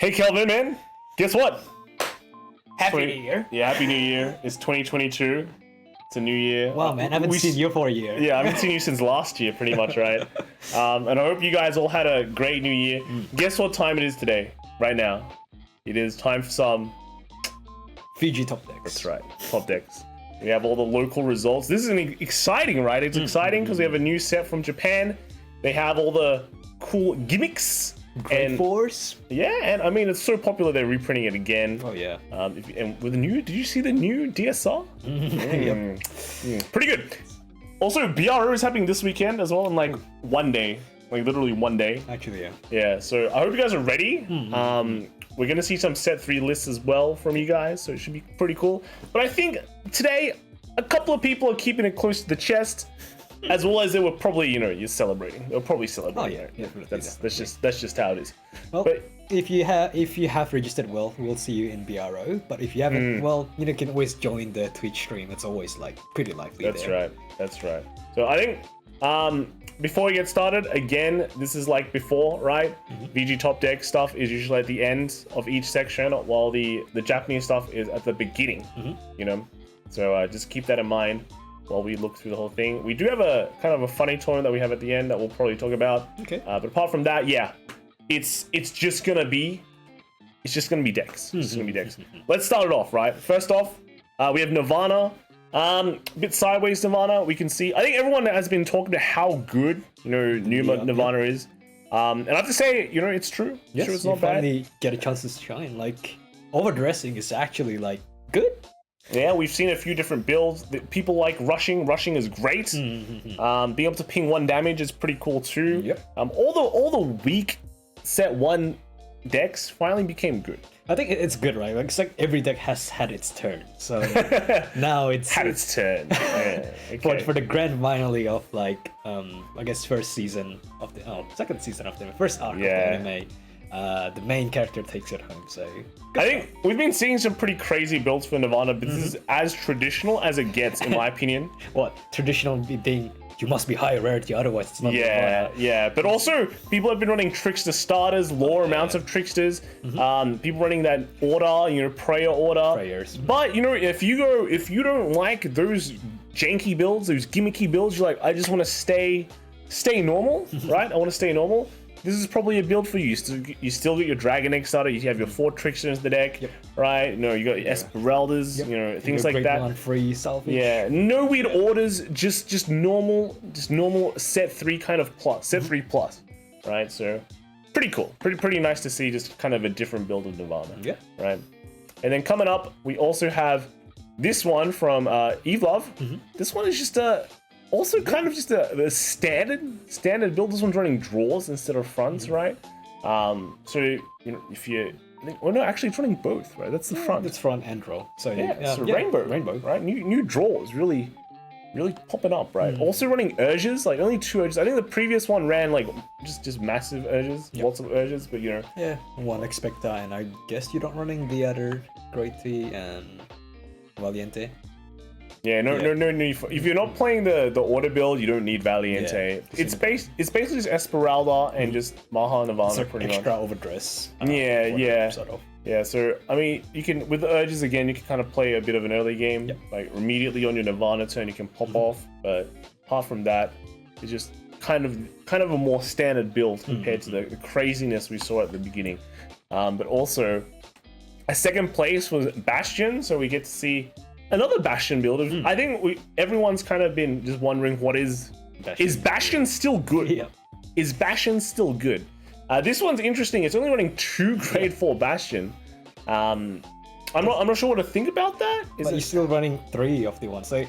Hey Kelvin, man, guess what? Happy New Year. Yeah, Happy New Year. It's 2022. It's a new year. Wow, man, I haven't seen you for a year. Yeah, I haven't seen you since last year, pretty much, right? And I hope you guys all had a great new year. Guess what time it is today? Right now. It is time for some... Fiji top decks. That's right, top decks. We have all the local results. This is exciting, right? It's exciting because we have a new set from Japan. They have all the cool gimmicks. Aqua Force. Yeah, and I mean, it's so popular they're reprinting it again. Oh, yeah. And with the new, did you see the new DSR? Pretty good. Also, BRO is happening this weekend as well in like one day. Like literally one day. Actually, yeah. Yeah, so I hope you guys are ready. We're going to see some set 3 lists as well from you guys, so it should be pretty cool. But I think today, a couple of people are keeping it close to the chest. As well as they were probably, you're celebrating. They were probably celebrating. Oh yeah, That's just how it is. Well, but if you have registered well, we'll see you in BRO. But if you haven't, well, you can always join the Twitch stream. It's always like pretty lively. That's right. That's right. So I think before we get started, again, this is like before, right? VG top deck stuff is usually at the end of each section, while the Japanese stuff is at the beginning. So just keep that in mind while we look through the whole thing. We do have a kind of a funny tournament that we have at the end that we'll probably talk about. Okay. But apart from that, yeah, it's just gonna be decks. It's just gonna be decks. Let's start it off, right? First off, we have Nirvana. A bit sideways Nirvana. We can see. I think everyone has been talking about how good Nirvana is. And I have to say, it's true. Yes, it's not you bad. finally get a chance to shine. Like overdressing is actually like good. Yeah, we've seen a few different builds. People like rushing. Rushing is great. Being able to ping 1 damage is pretty cool too. Yep. All the weak set 1 decks finally became good. I think it's good, right? Like, it's like every deck has had its turn. So now it's had its turn. Yeah, okay. for the grand finale of like I guess second season of the first arc of the anime. The main character takes it home, so... I think we've been seeing some pretty crazy builds for Nirvana, but this is as traditional as it gets, in my opinion. What? Traditional being, you must be high rarity, otherwise it's not Nirvana. Yeah, but also, people have been running Trickster starters, lower amounts of Tricksters, people running that order, prayer order. Prayers. But, if you don't like those janky builds, those gimmicky builds, you're like, I just want to stay normal, right? I want to stay normal. This is probably a build for you. You still got your Dragon Egg starter. You have your 4 Tricksters in the deck, right? You got your Esmeraldas, things like that. Free salvage. Yeah, no weird orders. Just normal set 3 kind of plus, set 3 plus, right? So pretty cool. Pretty nice to see just kind of a different build of Nirvana. Yeah. Right. And then coming up, we also have this one from Evelove. This one is just also kind of just a standard build. This one's running draws instead of fronts, right? So if you actually it's running both, right? That's the front. It's front and draw. So rainbow, right? New draws really popping up, right? Also running urges, like only 2 urges. I think the previous one ran like just massive urges, lots of urges, but yeah, 1 Expecta, and I guess you're not running the other Greaty and Valiente. Yeah, no need for, if you're not playing the order build, you don't need Valiente. Yeah, it's basically just Esmeralda and just Maha Nirvana, pretty much. Extra overdress. Sort of. Yeah, so I mean, you can with the urges again, you can kind of play a bit of an early game, like immediately on your Nirvana turn, you can pop off. But apart from that, it's just kind of a more standard build compared to the craziness we saw at the beginning. But also, a second place was Bastion, so we get to see another Bastion build. I think everyone's kind of been just wondering what is Bastion still good? Yeah. Is Bastion still good? This one's interesting. It's only running 2 grade 4 Bastion. I'm not sure what to think about that. But you're still running 3 of the ones. So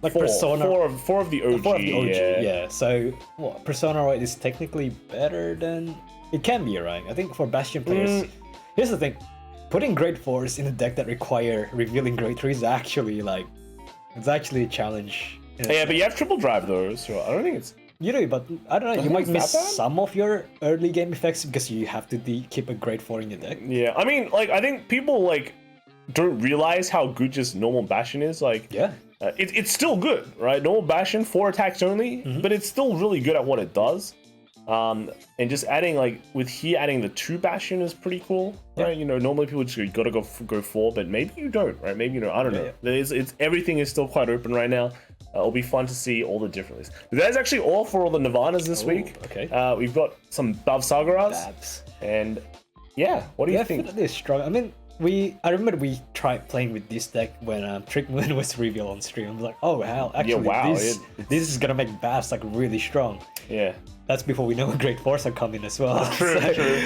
like 4, Persona. 4 of the OG. 4 of the OG. Yeah. So what? Persona, right, is technically better than it can be, right? I think for Bastion players, here's the thing. Putting grade 4s in a deck that require revealing grade 3s is actually it's actually a challenge. Yeah, but you have triple drive though, so I don't think it's... You do, but I don't know, you might miss some of your early game effects because you have to keep a grade 4 in your deck. Yeah, I mean, I think people don't realize how good just normal Bastion is. It's still good, right? Normal Bastion, 4 attacks only, but it's still really good at what it does. And just adding like with here adding the 2 Bastion is pretty cool, right? You know, normally people just gotta go 4, but maybe you don't, right? Maybe you know, I don't know. It's everything is still quite open right now. It'll be fun to see all the different lists. But that's actually all for all the Nirvanas this week. Okay. We've got some Babs, and yeah, what do you think? Definitely strong. I mean, I remember we tried playing with this deck when Trick Moon was revealed on stream. I was like, oh hell, actually, this is gonna make Babs like really strong. Yeah. That's before we know Great Force are coming as well. True.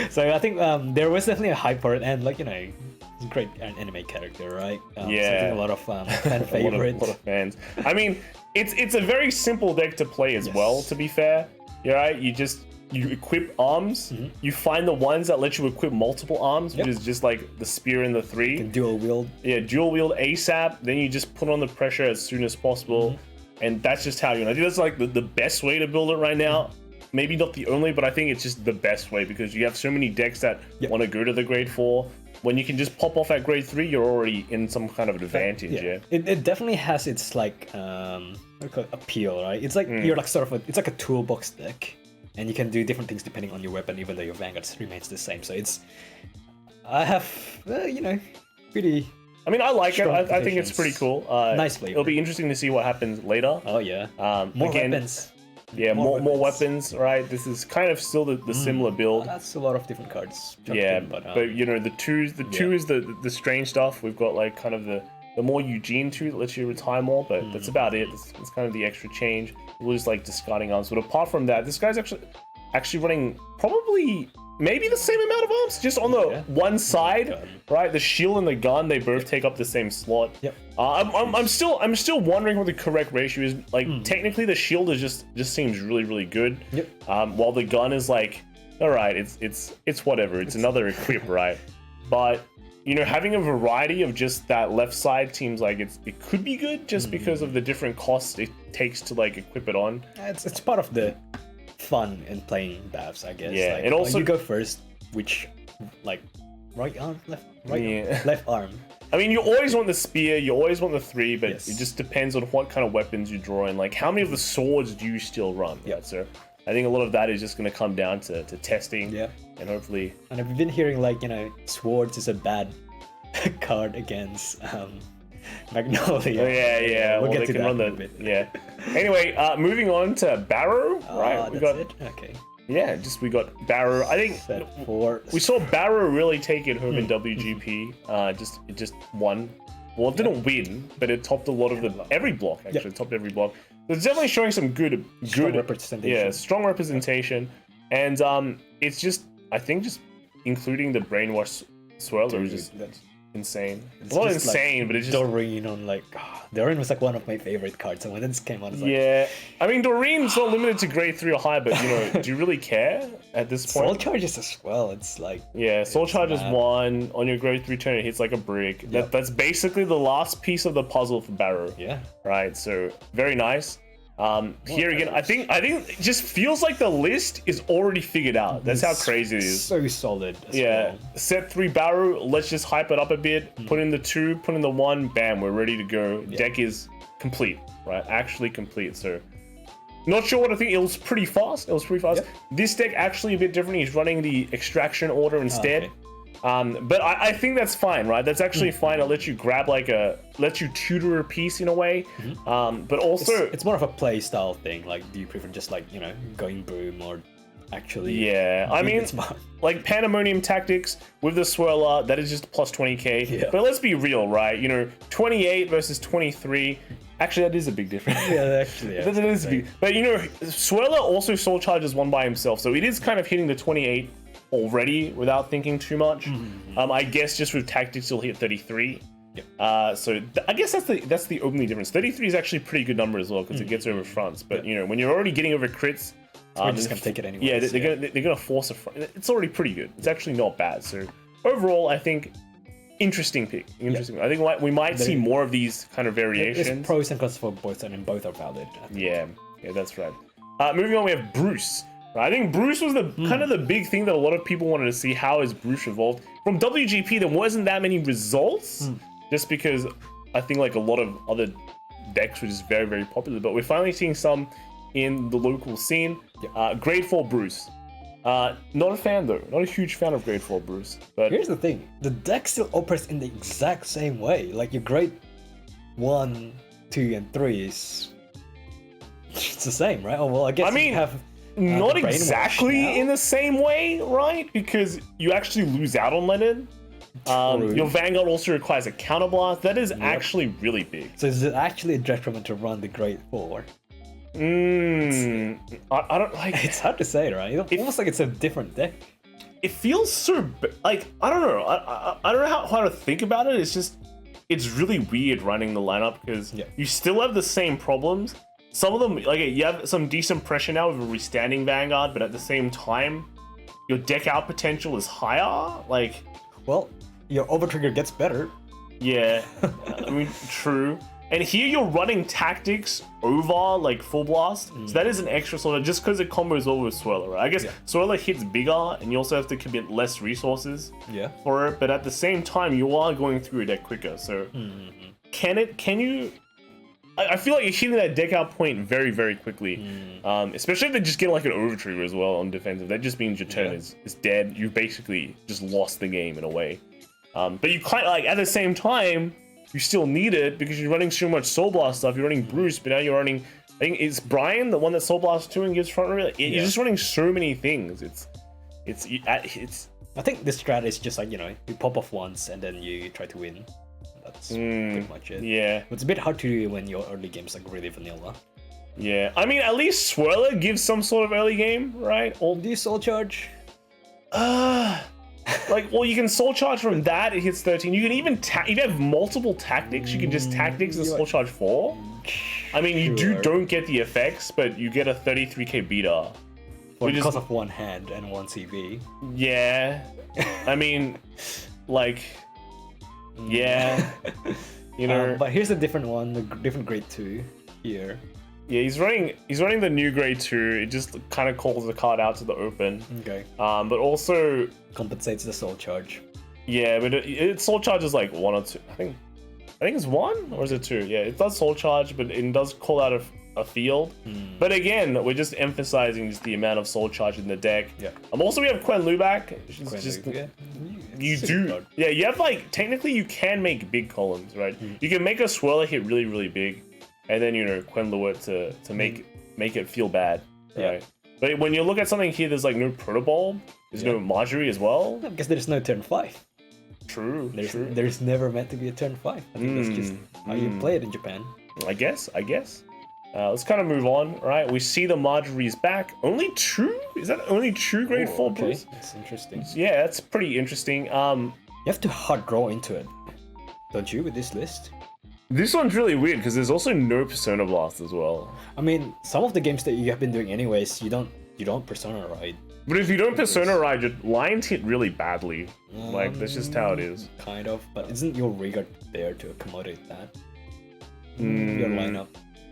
So I think there was definitely a hype for it, and like, you know, it's a great anime character, right? So I think a lot of fan favorites. A lot of fans. I mean, it's a very simple deck to play as well. To be fair, you're right. You equip arms. You find the ones that let you equip multiple arms, which is just like the spear and the 3. You can dual wield. Yeah, dual wield ASAP. Then you just put on the pressure as soon as possible, and that's just how you know. I think that's like the best way to build it right now. Maybe not the only, but I think it's just the best way because you have so many decks that want to go to the grade 4. When you can just pop off at grade 3, you're already in some kind of advantage. It definitely has its like appeal, right? It's like you're like sort of it's like a toolbox deck, and you can do different things depending on your weapon, even though your Vanguard remains the same. So I have you know, pretty. I mean, I like it. I think it's pretty cool. Nice flavor. It'll be interesting to see what happens later. Oh yeah. More weapons. Yeah, more weapons, right? This is kind of still the similar build. That's a lot of different cards. But you know, the two is the strange stuff. We've got like kind of the more Eugene 2 that lets you retire more, but that's about it. It's kind of the extra change. We're just like discarding arms. But apart from that, this guy's actually running probably maybe the same amount of arms, just on the one side, right? The shield and the gun, they both take up the same slot. I'm still wondering what the correct ratio is. Like technically, the shield is just seems really good. While the gun is like, all right, it's whatever. It's another equip, right? But you know, having a variety of just that left side seems like it could be good just because of the different costs it takes to like equip it on. It's part of the fun in playing Babs, I guess. Yeah, like, and also you go first, which like right arm, left arm. I mean, you always want the spear, you always want the 3, but it just depends on what kind of weapons you draw in. Like, how many of the swords do you still run? Right? So I think a lot of that is just going to come down to testing. And hopefully. And I've been hearing like, you know, swords is a bad card against Magnolia. We'll get to that in a bit. Anyway, moving on to Barrow, right? Okay. Yeah, we got Barrow. I think we saw Barrow really take it home in WGP. It just won. Well, it didn't win, but it topped a lot of every block. Actually, it topped every block. So it's definitely showing some good representation. Yeah, strong representation, and it's just I think just including the brainwash swirler is just insane. It's not insane, like, but it's just Doreen on like Doreen was like one of my favorite cards, and when this came out, I was like, I mean Doreen's not limited to grade 3 or high, but you know, do you really care at this point? Soul Charges as well. It's like Soul Charges 1 on your grade 3 turn, it hits like a brick. That's basically the last piece of the puzzle for Barrow. Right. So very nice. Here again, I think it just feels like the list is already figured out. That's how crazy it is. So solid. Well. Set 3 Barrow. Let's just hype it up a bit. Put in the 2, put in the 1. Bam, we're ready to go. Deck is complete, right? Actually complete. So, not sure what I think. It was pretty fast. This deck actually a bit different. He's running the extraction order instead. But I think that's fine, right? That's actually fine. It lets you grab lets you tutor a piece in a way. But also it's more of a play style thing. Like, do you prefer just like, you know, going boom or actually? I mean, like Pandemonium Tactics with the swirler, that is just plus 20k. But let's be real, right? You know, 28 versus 23. Actually, that is a big difference. That is big. But you know, swirler also soul charges 1 by himself, so it is kind of hitting the 28 already without thinking too much. I guess just with tactics he'll hit 33. So I guess that's the only difference. 33 is actually a pretty good number as well because it gets over fronts. But you know, when you're already getting over crits, we're just gonna take it anyway. Yeah, they're gonna force a front. It's already pretty good. It's actually not bad. So overall, I think interesting pick. I think we might see more of these kind of variations. There's pros and cons for both, and both are valid. Yeah, that's right. Moving on, we have Bruce. I think Bruce was the kind of the big thing that a lot of people wanted to see. How is Bruce evolved? From WGP, there wasn't that many results, just because I think like a lot of other decks were just very popular. But we're finally seeing some in the local scene. Yeah. Grade 4 Bruce. Not a fan though. Not a huge fan of Grade 4 Bruce. But here's the thing: the deck still operates in the exact same way. Like your Grade 1, 2, and 3 is it's the same, right? Oh well, I guess you have. Not exactly in the same way, right? Because you actually lose out on Leonard. Your Vanguard also requires a counterblast. That is actually really big. So is it actually a detriment to run the Grade 4? I don't like. It's hard to say, right? It's almost like it's a different deck. It feels so like I don't know. I don't know how to think about it. It's really weird running the lineup because you still have the same problems. Some of them, like, you have some decent pressure now with a restanding Vanguard, but at the same time, your deck out potential is higher. Like, well, your overtrigger gets better. Yeah, I mean, true. And here you're running tactics over like full blast, so that is an extra sort of just because it combos well with Swirler. Right? I guess Swirler hits bigger, and you also have to commit less resources for it. But at the same time, you are going through your deck quicker. So can you? I feel like you're hitting that deck out point very, very quickly. Especially if they just get like an overtrigger as well on defensive. That just means your turn is dead. You've basically just lost the game in a way. But you kind of like at the same time, you still need it because you're running so much Soul Blast stuff. You're running Bruce, but now you're running. I think it's Brian, the one that Soul Blast 2 and gives front row. You're just running so many things. It's. I think this strat is just like you pop off once and then you try to win. That's pretty much it. Yeah. But it's a bit hard to do when your early game's like really vanilla. Yeah. I mean, at least Swirler gives some sort of early game, right? Or do you Soul Charge? Like, well, you can Soul Charge from that, it hits 13. You can even, if you have multiple tactics, you can just tactics and Soul Charge 4. I mean, you don't get the effects, but you get a 33k beta. Because of one hand and one CV. Yeah. I mean, like... Yeah, but here's a different one, the different Grade 2 here. Yeah, he's running the new Grade 2. It just kind of calls the card out to the open. Okay. But also compensates the Soul Charge. Yeah, but it Soul Charge is like 1 or 2. I think it's 1 or is it 2? Yeah, it does Soul Charge, but it does call out a field. But again, we're just emphasizing just the amount of Soul Charge in the deck. Yeah. Also, we have Granblue back. You have like technically you can make big columns, right? You can make a Swirler hit really, really big, and then Granblue it to make it feel bad, right? But when you look at something here, there's like no Protoball, there's no Marjorie as well. I guess there's no turn 5. True. There's never meant to be a turn 5. I think that's just how you play it in Japan. I guess. Let's kind of move on, right? We see the Marjorie's back. Only 2? Is that only 2 Grade 4 Bruce? That's interesting. Yeah, that's pretty interesting. You have to hard draw into it, don't you, with this list? This one's really weird because there's also no Persona Blast as well. I mean, some of the games that you have been doing anyways, you don't Persona Ride. But if you don't Persona Ride, your lines hit really badly. Like, that's just how it is. Kind of, but isn't your Rigard there to accommodate that? Your lineup.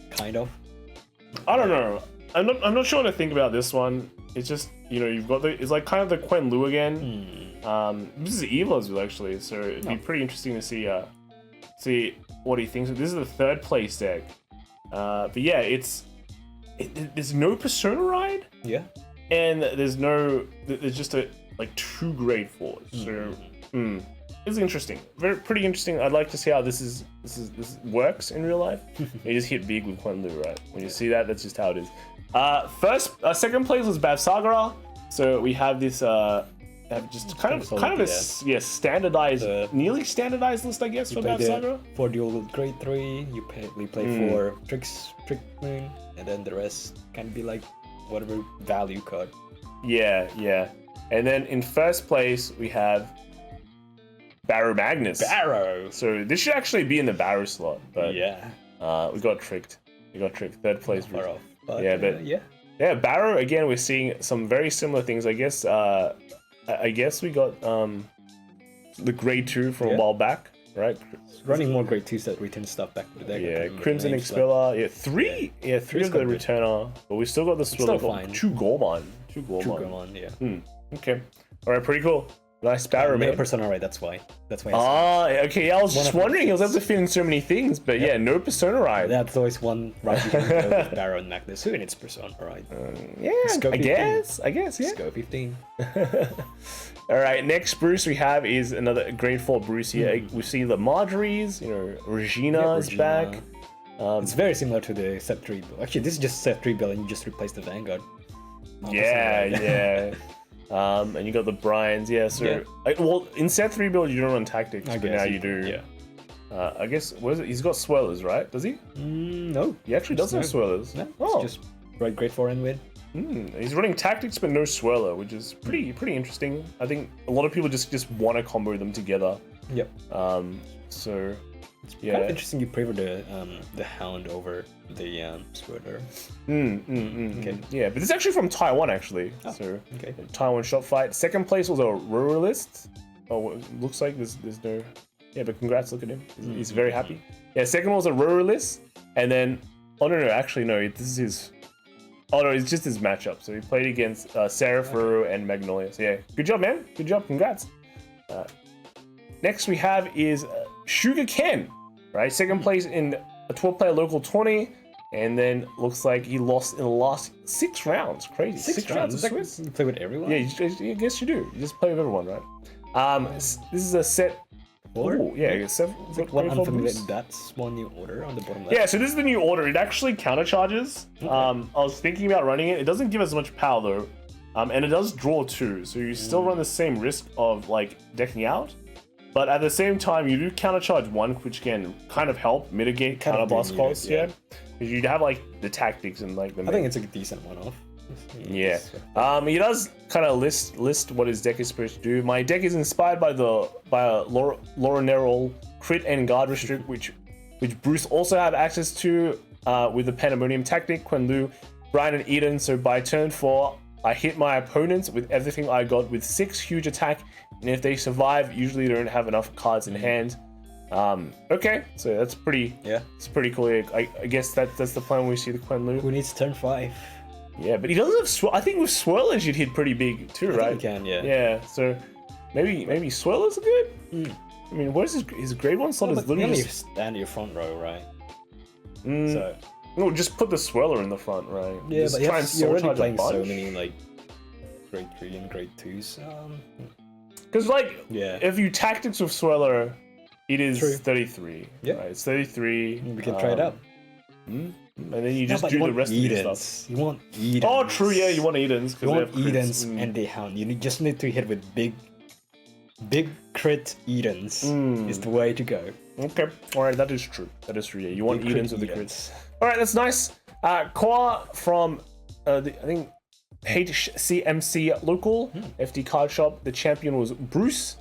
Kind of. I don't know. I'm not sure what to think about this one. It's just you've got it's like kind of the Granblue again. This is Eva's actually, so it'd be pretty interesting to see what he thinks. This is the 3rd place deck. But yeah, there's no Persona Ride. Yeah. And there's just like 2 Grade 4s. So it's interesting. Pretty interesting. I'd like to see how this works in real life. You just hit big with Granblue, right? When you see that, that's just how it is. Second place was Bavsagara. So we have this just kind of a standardized, nearly standardized list, I guess, for Bavsagara. For the old Grade 3, we play 4 Trick Moon, and then the rest can be like whatever value card. Yeah. And then in first place we have Baromagnes. So this should actually be in the Barrow slot, but we got tricked. 3rd place. Barrow again. We're seeing some very similar things. I guess we got the Grade 2 from a while back, right? Running more Grade 2s that return stuff back to the deck. Yeah, Crimson Expiller. Yeah, 3 of the returner, but we still got the Swirler. 2 Gorman. Yeah. Okay. All right. Pretty cool. Nice Baromagnes. No Persona Right, that's why. That's why. Ah, okay. Yeah, I was just wondering. I was able to fit in so many things, but yeah, no Persona Right. That's always one right with Baromagnes. Who needs Persona Right? Yeah, I guess. Yeah. Let's go 15. All right, next Bruce we have is another grade 4 Bruce here. We see the Marjories, Regina is back. It's very similar to the set 3 build. Actually, this is just set 3 build and you just replace the Vanguard. Yeah. And you got the Bryans, so well, in set 3 build you don't run tactics, but now you do. Yeah. I guess what is it? He's got swirlers, right? Does he? No. He actually doesn't have swirlers. No. Oh. It's just right grade 4 and win. He's running tactics but no swirler, which is pretty interesting. I think a lot of people just want to combo them together. Yep. So it's kind of interesting you prefer the Hound over the Swirler. Okay. Yeah, but it's actually from Taiwan actually. Oh, so okay. Taiwan shop fight. Second place was a Ruralist. Oh, it looks like there's no. Yeah, but congrats! Look at him. He's very happy. Yeah, second one was a Ruralist, and then no, actually no, this is his. Oh no, it's just his matchup. So he played against Seraph, and Magnolia. So yeah, good job, man. Good job. Congrats. Next we have is Sugar Ken, right? Second place in a 12-player local 20, and then looks like he lost in the last 6 rounds. Crazy. 6 rounds of Swiss. You play with everyone? Yeah, I guess you do. You just play with everyone, right? This is a set 4. Ooh, yeah, it's like one unfamiliar. That's one new order on the bottom left. Yeah, so this is the new order. It actually countercharges. Okay. I was thinking about running it. It doesn't give as much power though, and it does draw 2, so you still run the same risk of like decking out. But at the same time, you do countercharge 1, which can kind of help mitigate counterblast costs. Yeah, because you'd have like the tactics and like the. I think it's a decent one-off. Yeah. He does kind of list what his deck is supposed to do. My deck is inspired by a Laurenerol crit and guard restrict, which Bruce also have access to with the Pandemonium tactic, Quenlu, Brian, and Eden. So by turn 4, I hit my opponents with everything I got with 6 huge attack, and if they survive, usually they don't have enough cards in hand. Okay, so that's pretty. Yeah, it's pretty cool. I guess that's the plan when we see the Quenlu. Who needs turn 5? Yeah, but he doesn't have I think with Swirlers you'd hit pretty big too, right? I think you can, yeah. Yeah, so maybe Swirlers are good. I mean, what is his grade 1 slot? Is literally just stand your front row, right? So no, just put the Swirler in the front, right? Yeah, just but you're already playing so many like grade 3 and grade 2s. Because if you tactics with Swirler, it is 33. Yeah, right? It's 33. We can trade up. And then you just do the rest of your stuff. You want Edens. Oh, true. Yeah, you want Edens. You want Edens and the Hound. You just need to hit with big crit Edens. Is the way to go. Okay. All right, that is true. That is true. Yeah, you want Edens with the crits. All right, that's nice. Koa from I think HCMC local FD card shop. The champion was Bruce.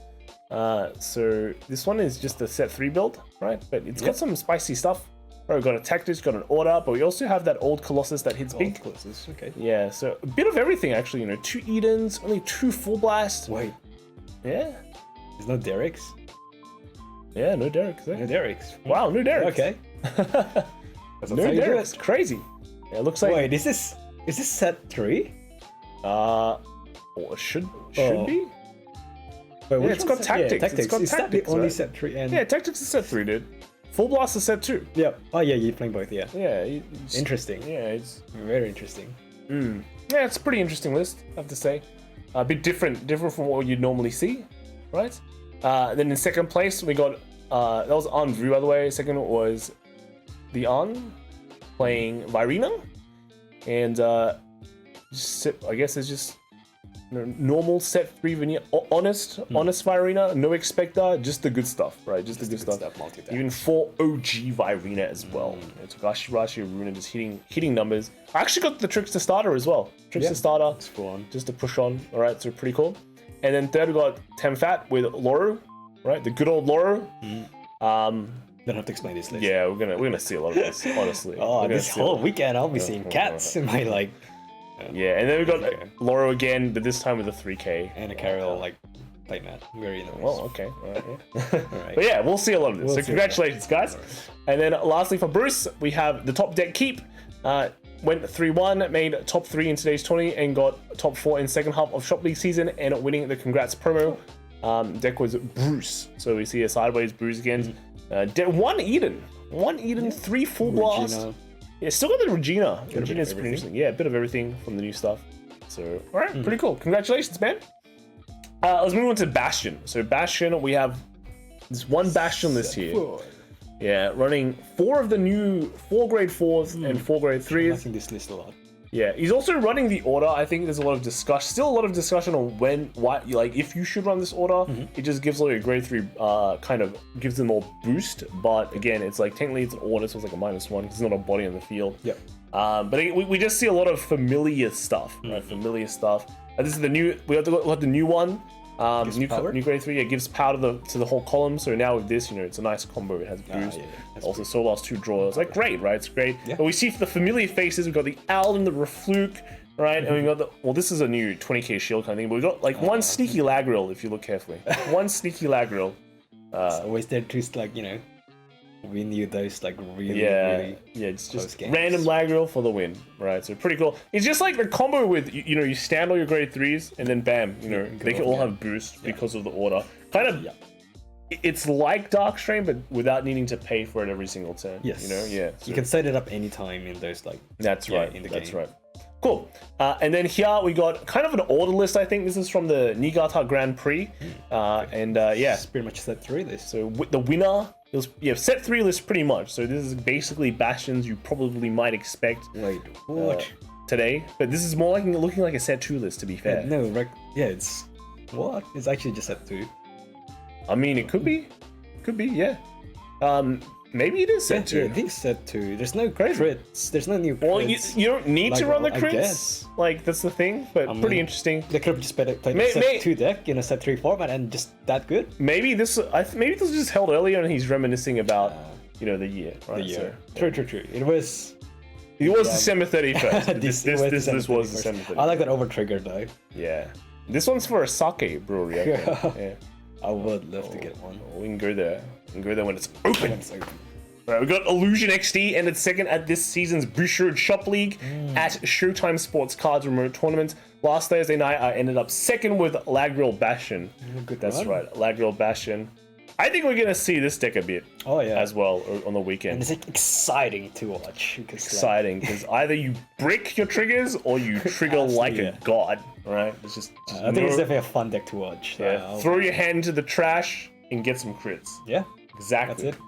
So this one is just a set 3 build, right? But it's got some spicy stuff. We've got a tactics, got an order, but we also have that old Colossus that hits big. Colossus, okay. Yeah, so a bit of everything actually. 2 Edens, only 2 Full Blast. Wait. Yeah. There's no Derek's? Yeah, no Derek's. No Derek's. Wow, no Derek's. Okay. No Derek's. Crazy. Yeah, it looks like. Wait, is this set 3? Should be. Wait, it's got tactics. Yeah, tactics. It's got is tactics, that the only right? set 3? And... Yeah, tactics is set 3, dude. Full Blast is set 2. Yeah. Oh yeah, you're playing both. Yeah. Yeah. Interesting. Yeah, it's very interesting. Yeah, it's a pretty interesting list, I have to say. A bit different from what you'd normally see, right? Then in second place we got that was Unrivaled, by the way. Second was the playing Virina, and I guess it's just normal set 3 vanilla, honest Virina, no expector, just the good stuff, right? Just the good stuff. Even 4 OG Virina as well. It's Rashi Runa just hitting numbers. I actually got the Trickster starter as well. Trickster starter, just to push on. All right, so pretty cool. And then third we got Temfat with Loro, right? The good old Loro. Don't have to explain this list. Yeah, we're gonna see a lot of this, honestly. This whole weekend I'll be seeing cats in my like. Yeah, and then we got Loro again, but this time with a 3K. And a Carol playmat. Very nice. Oh, okay. All right, yeah. All right. But yeah, we'll see a lot of this. So congratulations, guys. And then lastly for Bruce, we have the top deck keep. Went 3-1, made top 3 in today's 20, and got top 4 in second half of Shop League season, and winning the Congrats promo. deck was Bruce. So we see a sideways Bruce again. One Eden, 3 full blast. Regina. Yeah, still got the Regina. Got a bit Regina's of pretty everything. interesting. Yeah, a bit of everything from the new stuff. So, all right, pretty cool. Congratulations, man. Let's move on to Bastion. So Bastion, we have this one Bastion list here. Yeah, running 4 of the new 4 grade 4s and 4 grade 3s. I think this list a lot. Yeah, he's also running the order. I think there's a lot of discussion, still a lot of discussion on like if you should run this order. It just gives like a grade 3, kind of gives them more boost. But again, it's like technically it's an order, so it's like a -1 because it's not a body on the field. Yep. But we just see a lot of familiar stuff, right? Familiar stuff. This is the new. We got the new one. New grade 3. Yeah, gives power to the whole column. So now with this, it's a nice combo. It has boost. Also, Soul Lost 2 draws. Like great, right? It's great. Yeah. But we see the familiar faces. We've got the Owl and the Refluke, right? And we got this is a new 20k shield kind of thing. But we got like one sneaky Lagrill if you look carefully. One sneaky Lagrill. It's always there to win you those like really it's close just games. random Lagrill for the win, right? So pretty cool. It's just like the combo with you stand all your grade 3s and then bam, they can all have boost because of the order. Kind of, it's like Darkstrain, but without needing to pay for it every single turn. Yes. So, you can set it up anytime in those that's right. in the That's game. right. Cool. And then here we got kind of an order list. I think this is from the Niigata Grand Prix, It's pretty much set 3 list. So with the winner. It was, set 3 list pretty much. So this is basically Bastions you probably might expect Wait, what? today. But this is more like looking like a set 2 list, to be fair. No, it's what? It's actually just set 2. I mean, it could be. Could be, yeah. Maybe it is set 2. Yeah, it is set 2. There's no crits. There's no new crits. Well, you don't need to run the I crits. guess. Like, that's the thing. But pretty interesting. They could have just played a set 2 deck in a set 3 format and just that good. Maybe this was just held earlier and he's reminiscing about, the year. Right? The year. So, True. It was December 31st. this was December 31st. I like that over trigger though. Yeah. This one's for a sake brewery, I think. Yeah. I would love to get one. We can go there. We can go there when it's open. It's open. Alright, we got Illusion XD ended second at this season's Bouchard Shop League at Showtime Sports Cards Remote Tournament. Last Thursday night, I ended up second with Lagrill Bastion. Good That's run. right, Lagrill Bastion. I think we're gonna see this deck a bit. Oh yeah. As well on the weekend. And it's like exciting to watch. Exciting because either you brick your triggers or you trigger like a god. Right? It's just I think it's definitely a fun deck to watch. Yeah. Throw your hand into the trash and get some crits. Yeah. Exactly. That's it.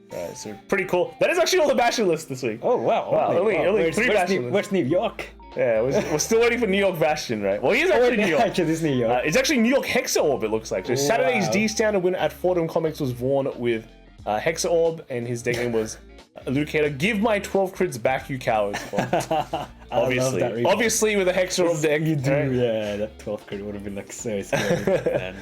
Right, so pretty cool. That is actually all the Bastion list this week. Oh wow! Only 3 Bastion lists. Where's New York? Yeah, we're still waiting for New York Bastion, right? Well, he is actually New York. Actually, this is New York. It's actually New York Hexaorb, it looks like. So Saturday's D standard winner at Fordham Comics was Vaughn with Hexaorb, and his deck name was Lucator. Give my 12 crits back, you cowards. Well, obviously with a Hexaorb deck. You do, right? yeah. That 12th crit would have been like so scary.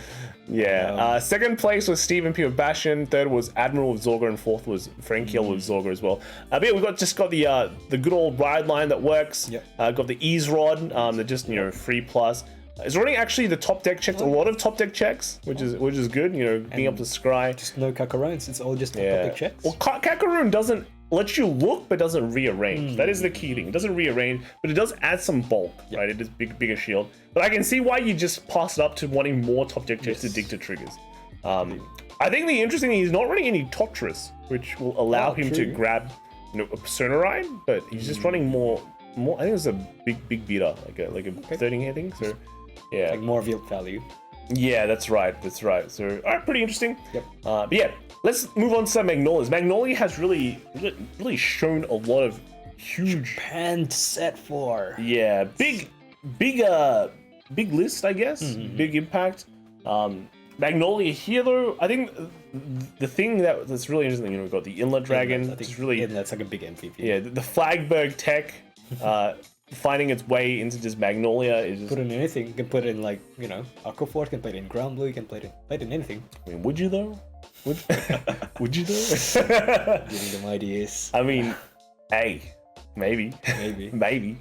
Yeah. Second place was Stephen P. with Bastion. Third was Admiral with Zorga, and fourth was Frank Hill with Zorga as well. But yeah, we got the good old ride line that works. Yep. Got the Ease Rod, that just 3+. It's running actually the top deck checks, a lot of top deck checks, which is good. Being able to scry. Just no Kakaroons. It's all just top deck checks. Well, Kakaroon doesn't let you look, but doesn't rearrange. That is the key thing. It doesn't rearrange, but it does add some bulk, right? It is bigger shield. But I can see why you just pass it up to wanting more top deck checks to dig to triggers. I think the interesting thing is he's not running any Totris, which will allow him to grab a Persona Ride, but he's just running more. I think it's a big beater, like a 13 here thing. So yeah, like more yield value. Yeah, that's right. So all right, pretty interesting. Yep. But yeah, let's move on to some Magnolias. Magnolia has really shown a lot of huge Japan set 4. Yeah, big list, I guess. Big impact. Magnolia here though, I think the thing that's really interesting, we've got the Inlet Dragon, which is really that's like a big MVP. Yeah, the Flagberg tech finding its way into just Magnolia is just, put in anything. You can put in Aqua Force, can play it in Granblue, you can play it in anything. I mean, would you though? Would you though? Giving them ideas. I mean, hey, maybe. Maybe.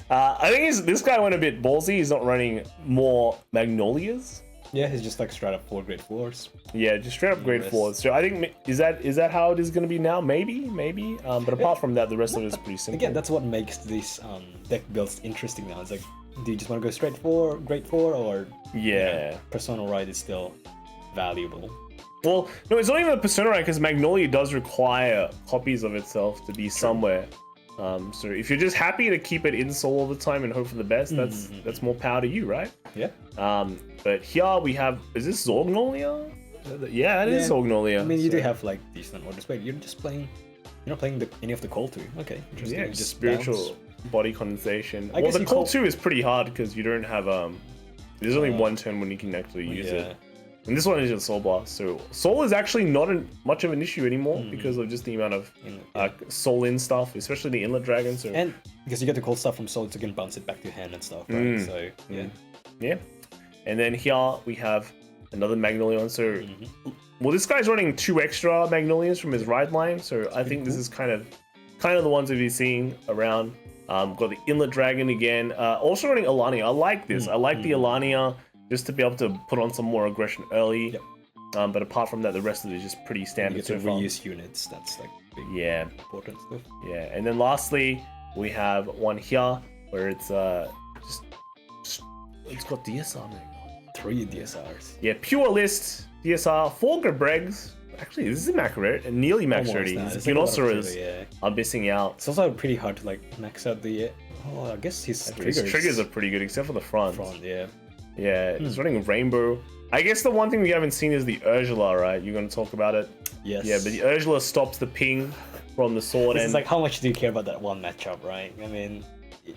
I think this guy went a bit ballsy. He's not running more Magnolias. Yeah, he's just like straight up 4 grade 4s. Yeah, just straight up grade 4s. So I think is that how it is going to be now? Maybe. But apart from that, the rest of it is pretty simple. Again, that's what makes these deck builds interesting now. It's like, do you just want to go straight 4, grade 4, or yeah, Persona Ride is still valuable. Well, no, it's not even a Persona Ride because Magnolia does require copies of itself to be somewhere. So if you're just happy to keep it in Soul all the time and hope for the best, that's more power to you, right? Yeah. But here we have, is this Zorgnolia? Yeah, it is Zorgnolia. I mean, you do have like decent orders, but you're just playing. You're not playing any of the Call 2. Okay, interesting. Yeah, just spiritual bounce. body condensation. I Well, guess the Call 2 is pretty hard because you don't have there's only one turn when you can actually use it. And this one is just Soul Blast, so Soul is actually not much of an issue anymore because of just the amount of Soul in stuff, especially the Inlet Dragon. So and because you get the cool stuff from Soul, so you can bounce it back to your hand and stuff, right? So yeah. And then here we have another Magnolia. So well, this guy's running 2 extra Magnolias from his ride line, so I think this is kind of the ones we've been seeing around. Got the Inlet Dragon again. Also running Alania. I like this. I like the Alania just to be able to put on some more aggression early. Yep. But apart from that, the rest of it is just pretty standard. You get to reuse units. That's like big, important stuff. Yeah, and then lastly we have one here where it's it's got DSR. Man. 3 DSRs. Yeah, pure list DSR, 4 Gabregs. Actually, this is max rare and nearly max rarity. Rhinoceros are missing out. It's also pretty hard to like max out the. Oh, I guess his triggers. His triggers are pretty good, except for the front. Yeah, he's running a Rainbow. I guess the one thing we haven't seen is the Ursula, right? You're going to talk about it? Yes. Yeah, but the Ursula stops the ping from the sword. It's like, how much do you care about that one matchup, right? I mean,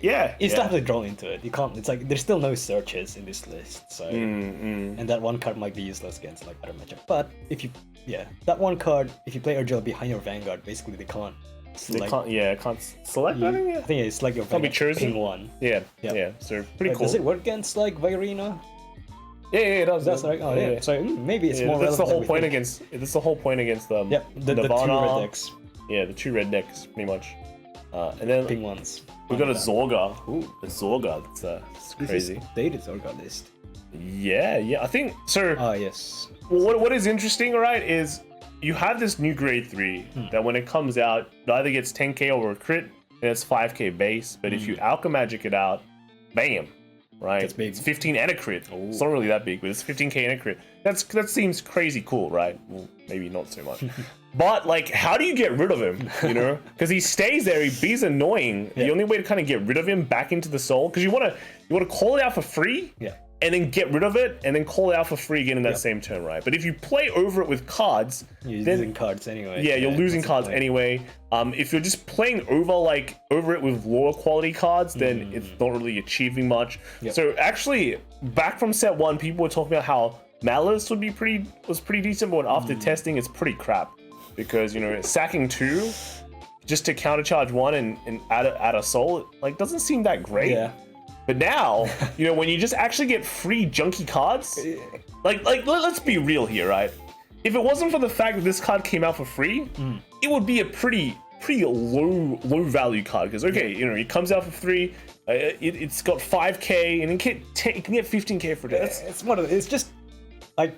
yeah, you still have to draw into it. You can't. It's like there's still no searches in this list, so and that one card might be useless against like other matchup. But if you, that one card, if you play Ursula behind your Vanguard, basically they can't. Select, can't select. I think it's like your can't be chosen. Ping one. Yeah. So pretty cool. Does it work against like Virina? Yeah, it does. That's right. Oh yeah. So maybe it's more. That's the whole point against. That's the whole point against the Nirvana. The 2 red decks. Yeah, the 2 red decks, pretty much. And then ping ones. We got a Zorga. Ooh, a Zorga. That's crazy. This is dated Zorga list. Yeah. I think so. Yes. What is interesting, right, is you have this new grade 3 that when it comes out, it either gets 10k over a crit and it's 5k base, but if you Alchemagic it out, bam, right? That's big. It's 15 and a crit. It's not really that big, but it's 15k and a crit. That seems crazy cool, right? Well, maybe not so much. But like, how do you get rid of him? You know, because he stays there. He's annoying. The only way to kind of get rid of him back into the soul, because you want to call it out for free. Yeah. And then get rid of it, and then call it out for free again in that same turn, right? But if you play over it with cards, you're losing cards anyway. Yeah, you're losing cards anyway. If you're just playing over it with lower quality cards, then it's not really achieving much. So actually, back from set 1, people were talking about how Malice was pretty decent, but after testing, it's pretty crap because sacking 2 just to countercharge 1 and add a soul, like doesn't seem that great. Yeah. But now, when you just actually get free junky cards, like let's be real here, right? If it wasn't for the fact that this card came out for free, it would be a pretty low value card because it comes out for free, it's got 5k and it can get 15k for it. It's just like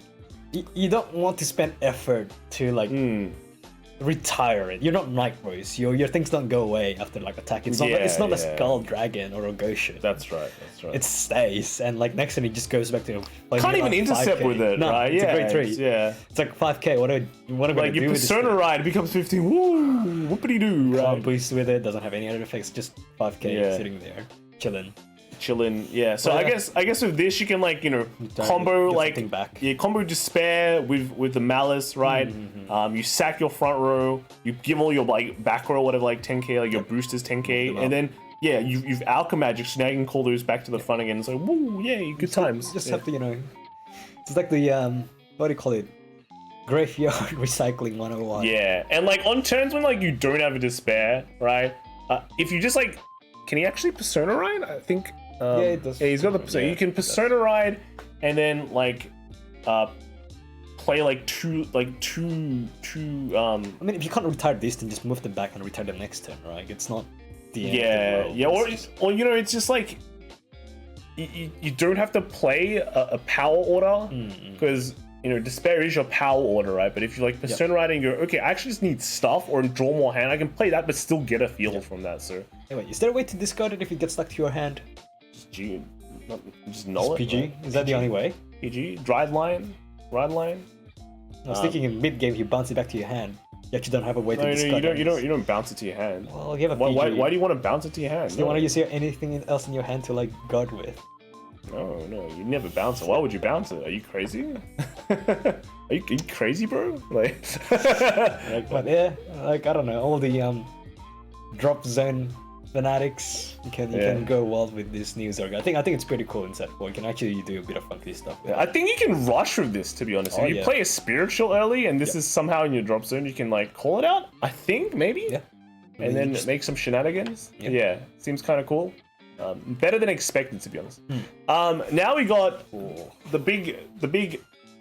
you don't want to spend effort to like retire it. You're not Nightvoice. Your things don't go away after like attack. It's not a Skull Dragon or a Goshen. That's right. It stays, and like next time it just goes back to. Can't even intercept 5K. With it, no, right? It's a grade 3. It's like 5k. What am I gonna do? Your Persona Ride becomes 15. Woo! Whoopity doo! Right? Can't boost with it. Doesn't have any other effects. Just 5k sitting there, chilling. So I guess with this you can combo combo Despair with the Malice, right? You sack your front row, you give all your back row whatever 10k, your boosters 10k, and then you've Alchemagic, so now you can call those back to the front again. So woo, yay, good times. Just have to it's like the what do you call it? Graveyard recycling 101. Yeah, and on turns when you don't have a Despair, right? If you just can he actually Persona Ride? I think. It does. Yeah, he's got the. So you can Persona Ride, and then play two. I mean, if you can't retire this, then just move them back and retire them next turn, right? It's not the end of the world. Or it's just you don't have to play a power order because. Despair is your power order, right? But if you Persona Ride and you go, okay, I actually just need stuff or draw more hand, I can play that but still get a feel from that, so. Anyway, is there a way to discard it if it gets stuck to your hand? Just null it. PG? Right? Is that the only way? PG? Drive line? Ride line. I was thinking in mid game you bounce it back to your hand. You actually don't have a way to No, discard it. you don't bounce it to your hand. Well, you have a Why PG. do you want to bounce it to your hand? Do you want to use anything else in your hand to like guard with? No, you never bounce it. Why would you bounce it? Are you crazy? Are you crazy, bro? Like, But yeah, like I don't know, all the drop zone fanatics, you can go wild with this new Zorga. I think it's pretty cool in set 4. You can actually do a bit of funky stuff with I think you can rush with this, to be honest. If you play a spiritual early and this is somehow in your drop zone, you can like call it out. I think maybe. Yeah. And then make some shenanigans. Yeah, seems kind of cool. Better than expected, to be honest. Now we got the big.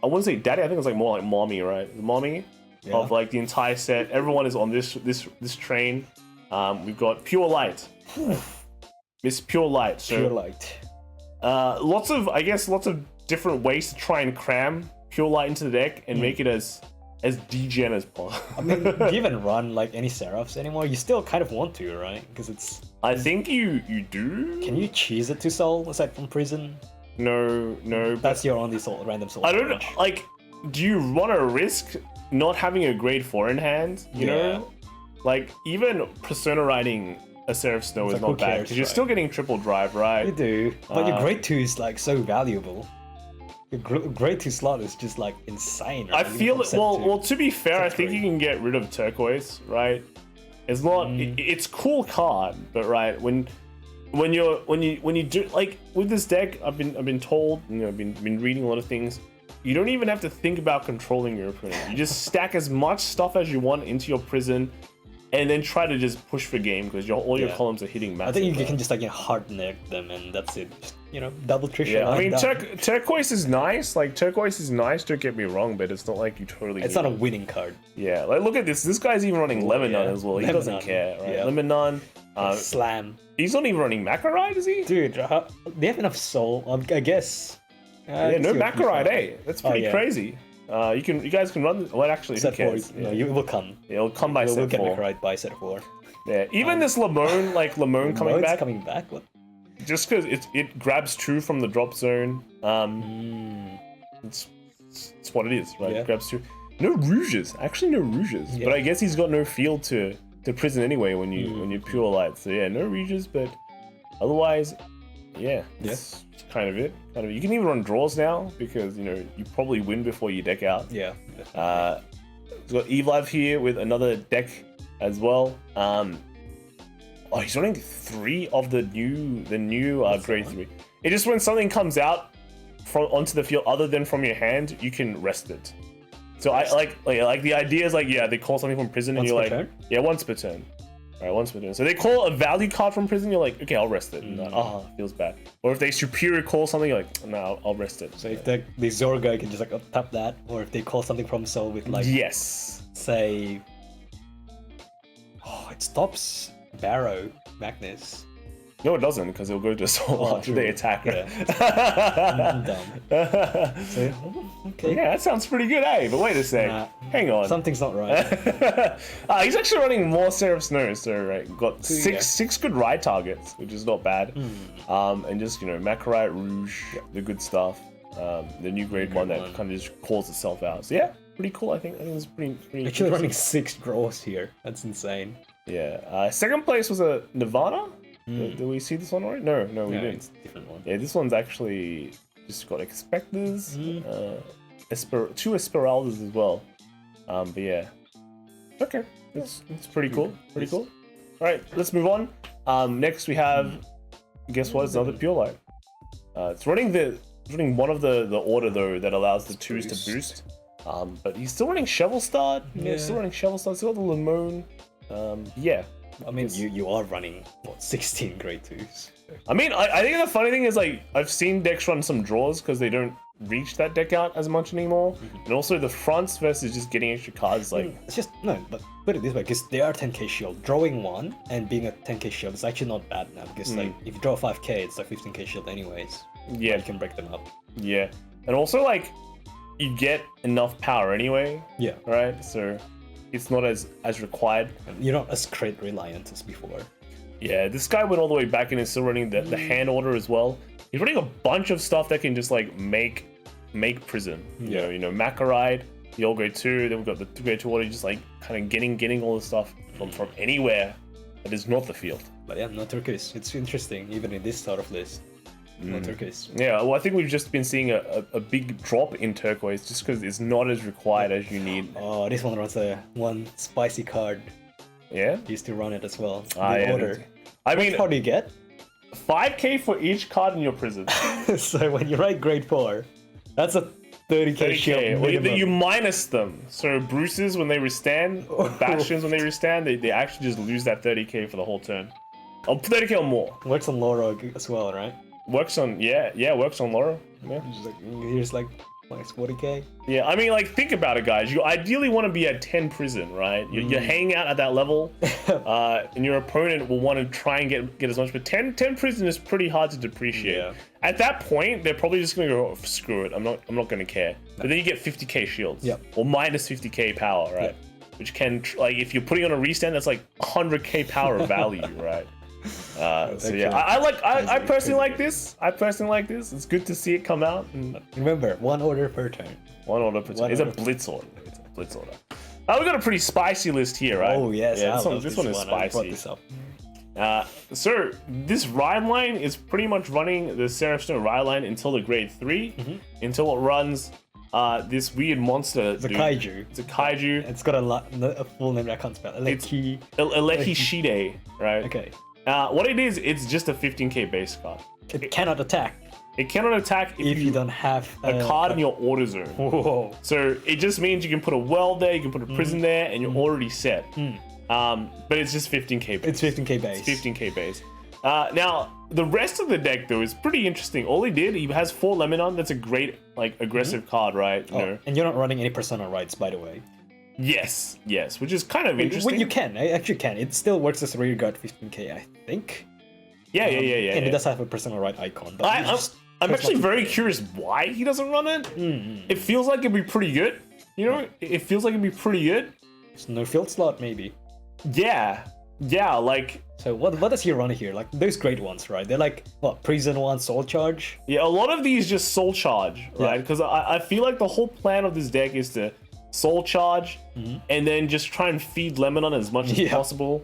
I wouldn't say daddy. I think it's like more like mommy, right? The mommy of like the entire set. Everyone is on this train. We've got Pure Light. Miss Pure Light. So, Pure Light. lots of different ways to try and cram Pure Light into the deck and make it as degen as possible. I mean, do you even run like any Seraphs anymore? You still kind of want to, right? Because it's... I think you do. Can you cheese it to soul aside from prison? No. That's your only random soul. I don't like. Do you want to risk not having a grade 4 in hand? You know, like even Persona riding a Seraph Snow is like, not bad because you're still getting triple drive, right? You do, but your grade 2 is like so valuable. Your grade 2 slot is just like insane. Right? I feel it. Well, to be fair, I think you can get rid of turquoise, right? It's not. It's cool card, but right when you do like with this deck, I've been told, you know, been reading a lot of things. You don't even have to think about controlling your opponent. You just stack as much stuff as you want into your prison, and then try to just push for game because all your columns are hitting massive. I think you can just like hard neck them and that's it. Just, double trish. Yeah, I mean turquoise is nice. Like turquoise is nice. Don't get me wrong, but it's not like you totally. It's not a winning card. Yeah, like look at this. This guy's even running Lemon Nun as well. He doesn't care, right? Yeah. Lemon Nun. Slam. He's not even running Macaride, is he? Dude, they have enough soul. I guess. Yeah, no Macaride, eh? That's pretty crazy. You guys can run. Well, actually, set who cares? 4. Yeah. It will come. It'll come by set 4. We'll get Macaride by set 4. Yeah, even this Lemon, Lemon coming back. What? Just because it grabs 2 from the drop zone. It's what it is, right? Yeah. It grabs 2. No rouges, actually no rouges. Yeah. But I guess he's got no field to prison anyway when you pure light. So yeah, no rouges, but otherwise, yeah, it's kind of it. You can even run draws now because you probably win before you deck out. Yeah. He's got Eve Live here with another deck as well. He's running 3 of the new grade 3. It just when something comes out onto the field other than from your hand, you can rest it. So I like the idea is they call something from prison and you're like, yeah, once per turn. All right, once per turn. So they call a value card from prison, you're like, okay, I'll rest it. And feels bad. Or if they superior call something, you're like, no, I'll rest it. So if the Zorga can just tap that, or if they call something from soul with say, it stops Baromagnes. No, it doesn't, because it'll go to soul after they attack it. Dumb. So, okay. Yeah, that sounds pretty good, eh? But wait a sec. Hang on. Something's not right. He's actually running more Seraph Snow, so got six good ride targets, which is not bad. And just, Macarite, Rouge, the good stuff. The new grade 1 that kind of just calls itself out. So yeah, pretty cool, I think. I think it's pretty actually running 6 draws here. That's insane. Yeah. Second place was a Nirvana. Did we see this one already? No, we didn't. It's a different one. Yeah, this one's actually just got Expectors, 2 Esmeraldas as well. But yeah. Okay, it's pretty cool. Pretty cool. All right, let's move on. Next we have, guess what? It's another Pure Light. It's running one of the order though that allows the 2s to boost. But he's still running Shovel Star. Still running Shovel Star. Still got the Limone. Yeah. I mean, you are running 16 grade 2s. I mean, I think the funny thing is I've seen decks run some draws because they don't reach that deck out as much anymore, and also the fronts versus just getting extra cards it's just but put it this way, because they are 10k shield. Drawing 1 and being a 10k shield is actually not bad now because if you draw 5k, it's like 15k shield anyways. Yeah, you can break them up. Yeah, and also you get enough power anyway. Yeah. Right. So it's not as required. You're not as crate reliant as before. Yeah, this guy went all the way back and is still running the hand order as well. He's running a bunch of stuff that can just make make prison. You know, Macaride, the old grade 2, then we've got the 2 grade 2 order, just like kind of getting all the stuff from anywhere that is not the field. But yeah, no turquoise. It's interesting, even in this sort of list. No turquoise. Yeah, well, I think we've just been seeing a big drop in turquoise just because it's not as required as you need. Oh, this one runs one spicy card. Yeah? Used to run it as well. Yeah, order. I mean, how do you get? 5k for each card in your prison. So when you write grade 4, that's a 30k shield. Well, you minus them. So Bruces, when they restand, or Bastions, when they restand, they actually just lose that 30k for the whole turn. Oh, 30k or more. Works on Laura as well, right? Works on, works on Laura. Yeah. Here's like minus 40k. Yeah, I mean, like, think about it, guys. You ideally want to be at 10 prison, right? You're hanging out at that level, and your opponent will want to try and get as much. But 10 prison is pretty hard to depreciate. Yeah. At that point, they're probably just going to go, oh, screw it, I'm not going to care. But then you get 50k shields, or minus 50k power, right? Which can, like, if you're putting on a restand, that's like 100k power of value, right? So yeah, I personally like this. It's good to see it come out. And remember, 1 order per turn. 1 order per turn. It's a blitz order. We got a pretty spicy list here, right? Oh yes, yeah. This one is spicy. So this ride line is pretty much running the Seraph Snow ride line until the grade 3, until it runs this weird monster. It's a kaiju. It's a kaiju. It's got a full name that I can't spell. Elehilecity, right? Okay. What it is, it's just a 15k base card. It cannot attack. It cannot attack if you don't have a card in your order zone. Whoa. So it just means you can put a well there, you can put a prison there, and you're already set. But it's just 15k base. It's 15k base. It's 15k base. Now, the rest of the deck, though, is pretty interesting. All he has 4 Lebanon. That's a great, like, aggressive card, right? You know? And you're not running any Persona rights, by the way. Yes, which is kind of interesting. Well, you can. I actually can. It still works as a rear guard 15k, I think. Yeah. And it does have a Persona right icon. But I'm actually very curious why he doesn't run it. It feels like it'd be pretty good. You know, it feels like it'd be pretty good. There's no field slot, maybe. Yeah, like... So what does he run here? Like, those great ones, right? They're like, what, Prison 1, Soul Charge? Yeah, a lot of these just Soul Charge, right? Because I feel like the whole plan of this deck is to Soul Charge, and then just try and feed Lebanon as much as possible.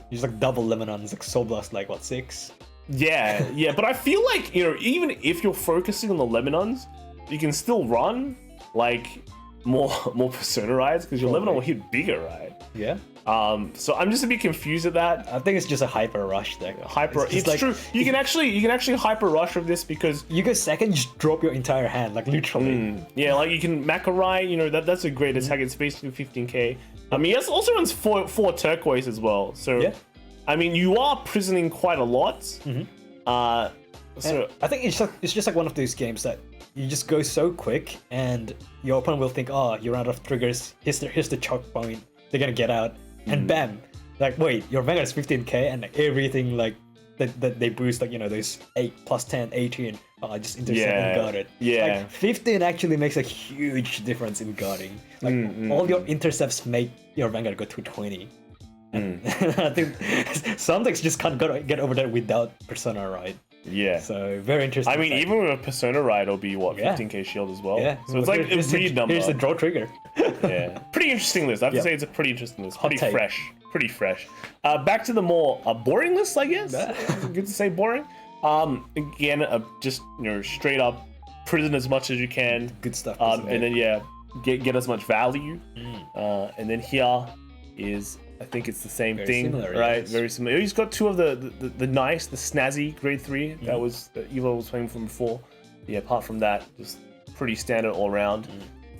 Use like double Lebanons, like Soul Blast, like what, 6? Yeah, but I feel like, you know, even if you're focusing on the Lebanons, you can still run like more Persona rides because your Lebanon will hit bigger, right? Yeah. So I'm just a bit confused at that. I think it's just a hyper rush deck. It's like, true. You can actually hyper rush with this because you go second, just drop your entire hand, like literally. Yeah, like you can Macarai, you know, that's a great attack. It's basically 15k. I mean, it also runs 4 turquoise as well. So I mean, you are prisoning quite a lot. So I think it's just like one of those games that you just go so quick, and your opponent will think, oh, you're out of triggers. Here's the choke point. They're gonna get out. And bam, like, wait, your Vanguard is 15k, and like, everything like that they boost, like, you know, those 8 plus 10, 18. Oh, I just intercept and guard it. Yeah. Like 15 actually makes a huge difference in guarding. Like all your intercepts make your Vanguard go to 20. And I think some decks just can't get over that without Persona, right? Yeah. So very interesting. I mean, even with a Persona ride, it'll be what, 15k shield as well. Yeah. So it's like a read number. Here's the draw trigger. Yeah. Pretty interesting list. I have to say it's a pretty interesting list. Pretty fresh. Back to the more boring list, I guess. Good to say boring. Again, just, you know, straight up prison as much as you can. Good stuff. And then get as much value. And then here is, I think it's the same thing, right? Yes. Very similar. He's got 2 of the nice, the snazzy grade 3 that Evo was playing from before. Yeah, apart from that, just pretty standard all around.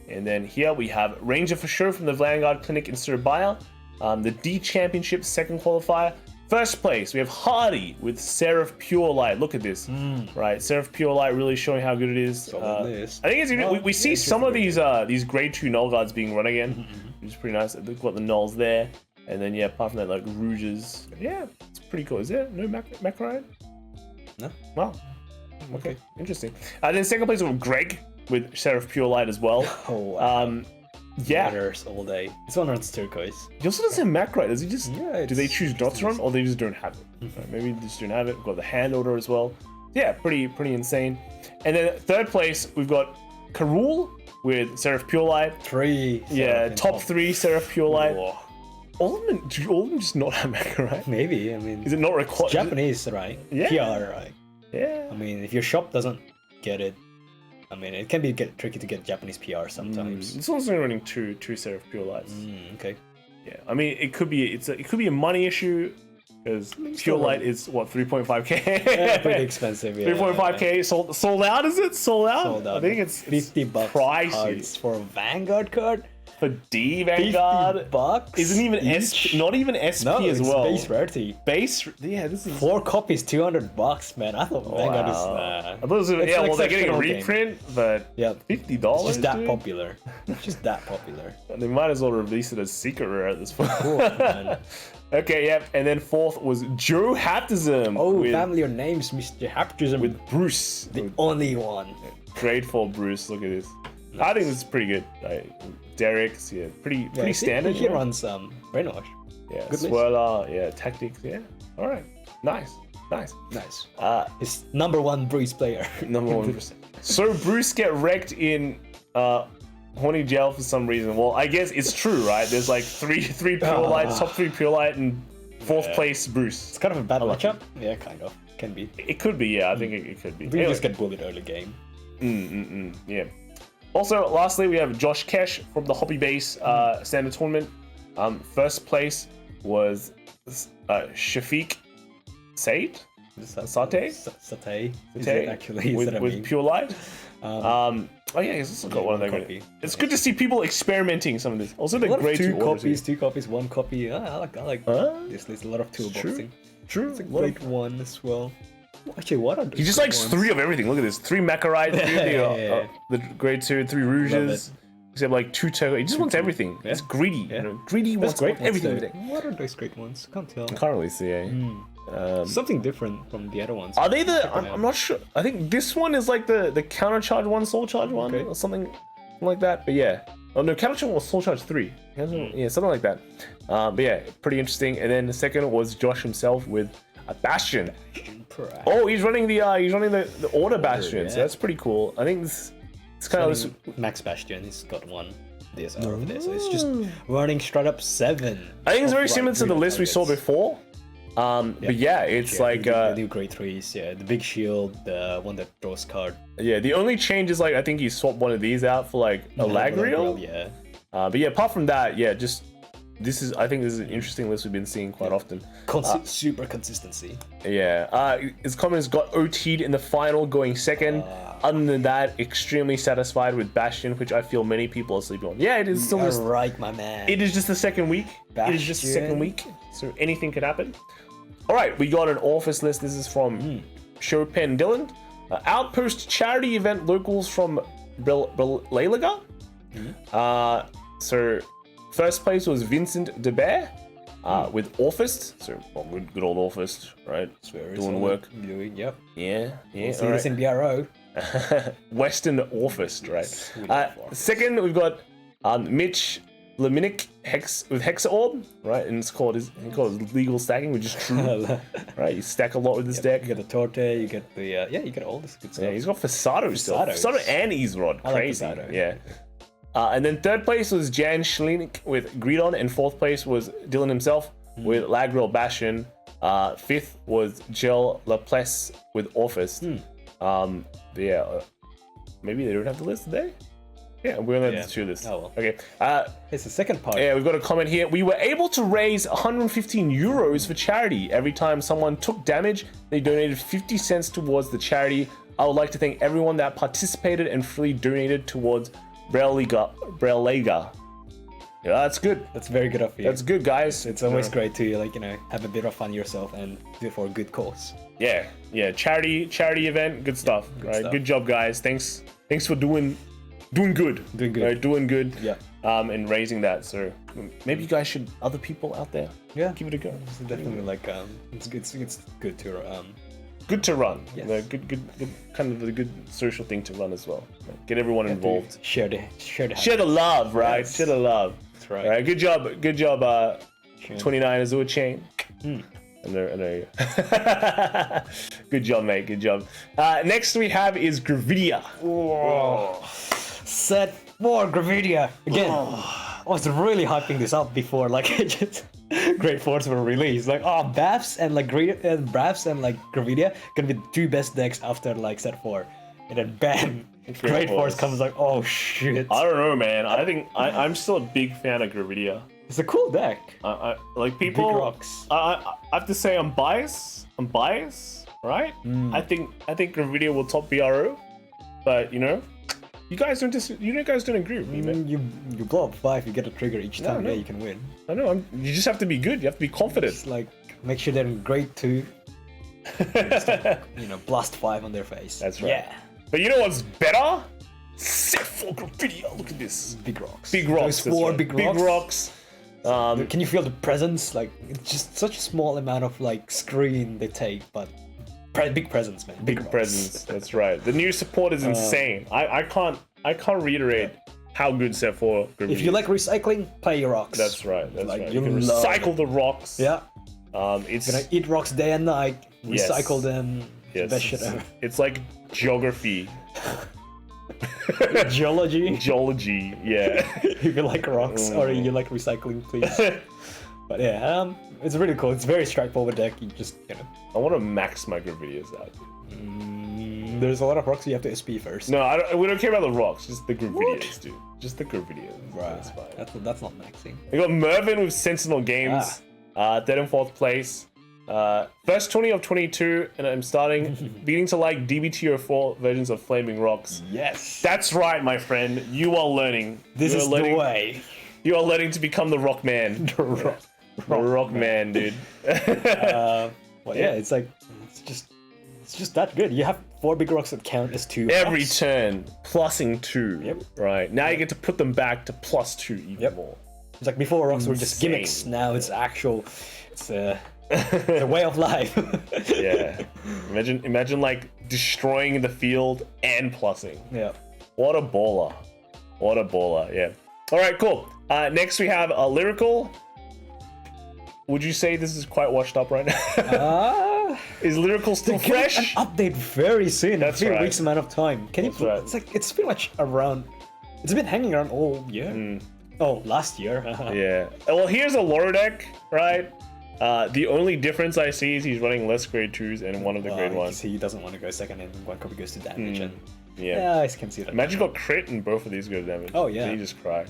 And then here we have Ranger for sure from the Vanguard Clinic in Surabaya. The D Championship 2nd qualifier. First place, we have Hardy with Seraph Pure Light. Look at this, right? Seraph Pure Light really showing how good it is. I think it's we see some of these grade 2 null guards being run again, which is pretty nice. They've got the nulls there. And then, apart from that, like, Rouges. Yeah, it's pretty cool. Is there no Macaride? No. Wow. Okay, interesting. Then second place with Greg with Seraph Pure Light as well. Oh, wow. Yeah. Matters all day. This one runs turquoise. He also doesn't have Macaride. Does he just... do they choose not to run, or they just don't have it? Right, maybe they just don't have it. We've got the hand order as well. Yeah, pretty insane. And then third place we've got Karul with Seraph Purelight. 3. Yeah, top 3 Seraph Purelight. Whoa. All of them just not have mecha, right? Maybe, I mean... Is it not required? Japanese, right? Yeah. PR, right? Yeah. I mean, if your shop doesn't get it, I mean, it can be tricky to get Japanese PR sometimes. This one's only running two Seraph Purelights. Okay. Yeah, I mean, it could be a money issue because Purelight is what 3.5k. Yeah, pretty expensive. Yeah, 3.5k sold out. Is it sold out? Sold out. I think it's $50 pricey cards for a Vanguard card. for D Vanguard. $50. Isn't even SP, not even SP No, as it's well. base rarity. Yeah, this is 4 copies, $200, man. I thought Vanguard is. I thought it was, yeah, well, they're getting a reprint, but Yeah, $50. it's just that dude? popular. It's just that popular. They might as well release it as secret rare at this point. Cool, man. Okay, yep. And then fourth was Joe Haptism. Oh, with, family of names, Mr. Haptism. with Bruce. the only one. Grade 4 Bruce. Look at this. I think this is pretty good. Derek's, yeah, pretty standard. He runs Brainwash. Yeah, good list. Swirler, yeah, Tactics, yeah. All right, nice. Nice. His His #1 Bruce player. number 1%. So Bruce get wrecked in Horny Gel for some reason. Well, I guess it's true, right? There's like three Pure Lights, top 3 Pure Light, and fourth place Bruce. It's kind of a bad matchup. Yeah, kind of. Can be. It could be, yeah. I think it could be. We just get bullied early game. Yeah. Also, lastly, we have Josh Kesh from the Hobby Base Standard Tournament. First place was Shafiq Said? Satay? Satay. Is it actually? With Pure Light. Oh yeah, he's also got one of them. It's good to see people experimenting some of this. Also, the grade 2 two copies, 1 copy. I like this. There's a lot of toolboxing. True. It's a grade 1 as well. Actually, what are he just likes 3 of everything. Look at this: 3 Macarite, 3 the grade 2, 3 Rouges. Except like 2 Turbo. He just wants everything. Yeah. He's greedy. Yeah. You know? Greedy wants great everything. What are those great ones? Can't tell. I can't really see. Something different from the other ones. Are they the? I'm not sure. I think this one is like the counter charge 1, soul charge 1, or something like that. But yeah. Oh no, counter charge was soul charge 3. Yeah, something like that. But yeah, pretty interesting. And then the second was Josh himself with a Bastion. Oh, he's running the order Bastion. So that's pretty cool. I think it's kind of this Max Bastion. He's got 1 DSR over there, so it's just running straight up 7. I think it's very similar to the list we saw before. But yeah, it's like the new grade 3s. Yeah, the big shield, the one that draws card. Yeah, the only change is like I think he swapped one of these out for like a Lagriel. Yeah. But yeah, apart from that, yeah, just I think this is an interesting list we've been seeing quite often. Super consistency. Yeah. His comments got OT'd in the final, going second. Other than that, extremely satisfied with Bastion, which I feel many people are sleeping on. Yeah, it is still just right, my man. It is just the second week. Bastion. It is just the second week, so anything could happen. All right, we got an Orfist list. This is from Chopin Dylan. Outpost charity event locals from Bermuda. So first place was Vincent De Bear with Orfist. So good old Orfist, right? Doing work. Yep. Yeah. See this in BRO. Western Orfist, right? Second, we've got Mitch Leminic with Hexaorb, right? And it's called legal stacking, which is true, right? You stack a lot with this deck. You get the Torte, you get the you get all this good stuff. Yeah, he's got Fasado still. Fasado and Easerod, crazy. I like Fasado. Yeah. And then third place was Jan Schlinik with Greedon, and fourth place was Dylan himself with Lagriel Bastion. Fifth was Gel Laplace with Orfist. But yeah, maybe they don't have the list today. Yeah, we're gonna have to do this. Oh well. Okay. It's the second part. Yeah, we've got a comment here. We were able to raise 115 euros for charity. Every time someone took damage, they donated 50 cents towards the charity. I would like to thank everyone that participated and freely donated towards Braille-Lega. Yeah, that's good. That's very good of you. That's good, guys. It's always great to have a bit of fun yourself and do it for a good cause. Yeah. Charity event, good stuff. Right, good job, guys. Thanks for doing good. Right, doing good. Yeah. And raising that. So maybe you guys should, other people out there, give it a go. It's definitely it's good to good to run. Yes. Good kind of a good social thing to run as well. Get everyone involved. Share the love, right? Share the love. That's right. All right, good job 29 Azure Chain. I know. Good job, mate. Good job. Next we have is Gravidia. Whoa. Set 4 Gravidia. Again, I was really hyping this up before, like, just Great Force were released. Like, Bafs and like Bafs and like Gravidia gonna be the 2 best decks after like set 4. And then bam, Great Force comes like, oh shit. I don't know, man. I think I'm still a big fan of Gravidia. It's a cool deck. Like people. Big rocks. I have to say I'm biased. Right? I think Gravidia will top BRO, but you know, you guys don't agree with me, man. You blow up 5, you get a trigger each time. No. Yeah, you can win. I know. You just have to be good. You have to be confident. Just like make sure they're in grade 2. You know, blast 5 on their face. That's right. Yeah. But you know what's better? Set 4 Gravidia. Look at this. Big rocks. Big rocks. Those 4 big rocks. Can you feel the presence? Like, it's just such a small amount of like screen they take, but big presence, man. Big presence. That's right. The new support is insane. I can't reiterate how good set 4 Gravidia. If you like recycling, play your rocks. That's right. That's like, right. You can recycle the rocks. Yeah. It's gonna eat rocks day and night. Recycle them. Yes. Best shit ever. It's like geography. Geology. Yeah. If you like rocks or you like recycling, please. But yeah, it's really cool. It's very straightforward deck. You just, you know. I want to max my Gravidias out. There's a lot of rocks you have to SP first. No, we don't care about the rocks. Just the Gravidias, dude. Just the Gravidias. Right. That's fine. That's not maxing. We got Mervin with Sentinel Games. 3rd and 4th place. First 20 of 22, and I'm beginning to like DBTO4 versions of Flaming Rocks. Yes. That's right, my friend. You are learning. This is the way. You are learning to become the Rock Man. The Rock Man, dude. Well, yeah, it's like, it's just that good. You have 4 big rocks that count as 2 Every rocks. turn, plussing 2. Yep. Right. Now you get to put them back to +2 even more. It's like before rocks were just gimmicks. Now it's actual. It's a way of life. Yeah. Imagine like destroying the field and plussing. Yeah. What a baller. Yeah. All right, cool. Next we have a Lyrical. Would you say this is quite washed up right now? Is Lyrical still fresh? An update very soon. That's a few right. weeks amount of time. Can you? Right. It's like it's pretty much around. It's been hanging around all year. Oh, last year. Yeah. Well, here's a lore deck, right? The only difference I see is he's running less grade 2s and one of the grade 1s. He doesn't want to go second, and one copy goes to damage. And Yeah. I can see that. Imagine got crit and both of these go to damage. Oh, yeah. So you just cry.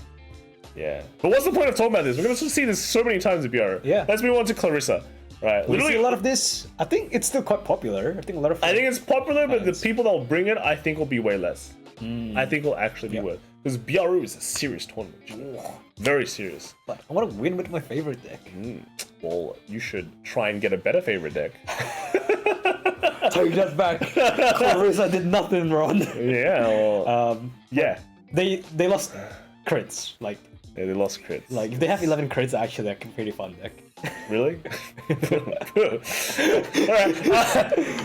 Yeah. But what's the point of talking about this? We're going to see this so many times in BR. Yeah. Let's move on to Clarissa. Right. We see a lot of this. I think it's still quite popular. I think a lot of. I think it's popular, but the people that will bring it, I think, will be way less. I think will actually be worth. Because BRU is a serious tournament. Very serious. But I want to win with my favorite deck. Well, you should try and get a better favorite deck. Take that back. Clarissa did nothing wrong. Yeah. Well, yeah. They lost crits. Like Yeah, they lost crits. Like, if they have 11 crits, actually, they're a pretty fun deck. Really? Alright.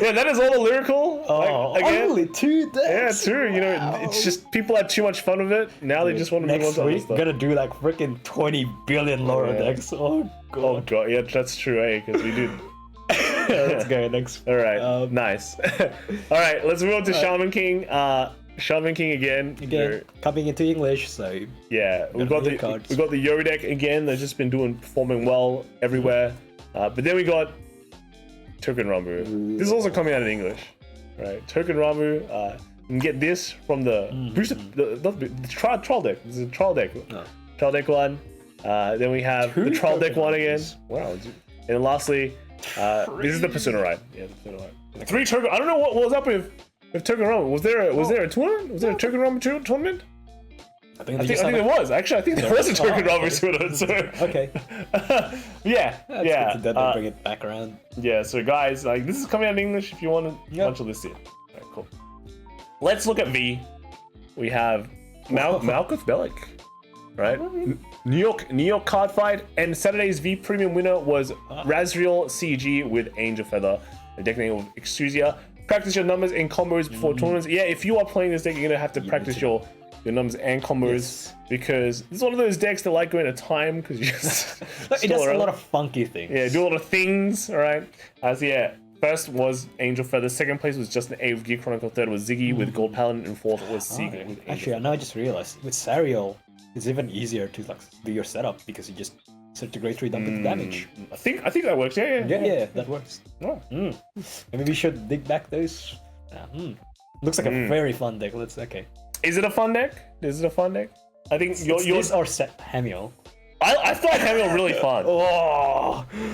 Yeah, that is all the Lyrical. Again. Only 2 decks? Yeah, 2. You know, it's just people had too much fun with it. Now they just want to move on Next to other week, stuff. gonna do like freaking 20 billion Laura decks. Oh, God. Oh, God. Yeah, that's true, eh? Because we did. Let's go next. Alright, nice. Alright, let's move on to Shaman King. Shaman King again. Coming into English, so yeah, we got the Yori deck again. They've just been performing well everywhere. But then we got Token Rambu. This is also coming out in English, right? Token Rambu. You can get this from the booster, the trial deck. This is a trial deck. Trial deck one. Then we have the trial deck one again. Wow. And then lastly, this is the Persona Ride. Yeah, the Persona Ride. 3 Token. I don't know what was up with Token Rambu. Was there a tournament? Was there a Token Rambu tournament? I think there was. Actually, I think there was a Token Rambu tournament. So. Okay. Yeah. That's good to bring it back around. Yeah. So guys, like this is coming out in English. If you want a bunch of this here. Alright, cool. Let's look at V. We have Malkuth Bellic, right? New York card fight, and Saturday's V Premium winner was Razriel CG with Angel Feather, the deck name of Exusia. Practice your numbers and combos before tournaments. Yeah, if you are playing this deck, you're gonna have to practice your your numbers and combos, because it's one of those decks that like going to time because you just It does a lot of funky things. Yeah, do a lot of things. All right. First was Angel Feather. Second place was Just an A with Gear Chronicle. Third was Ziggy with Gold Paladin, and fourth was Seagull with Angel Actually, now I just realized with Sariel, it's even easier to like do your setup because you just search the grade 3 dump into damage. I think that works. Yeah, that works. Oh. Maybe we should dig back those. Looks like a very fun deck. Okay. Is it a fun deck? I think yours or set Hamiel. I thought Hamiel really fun.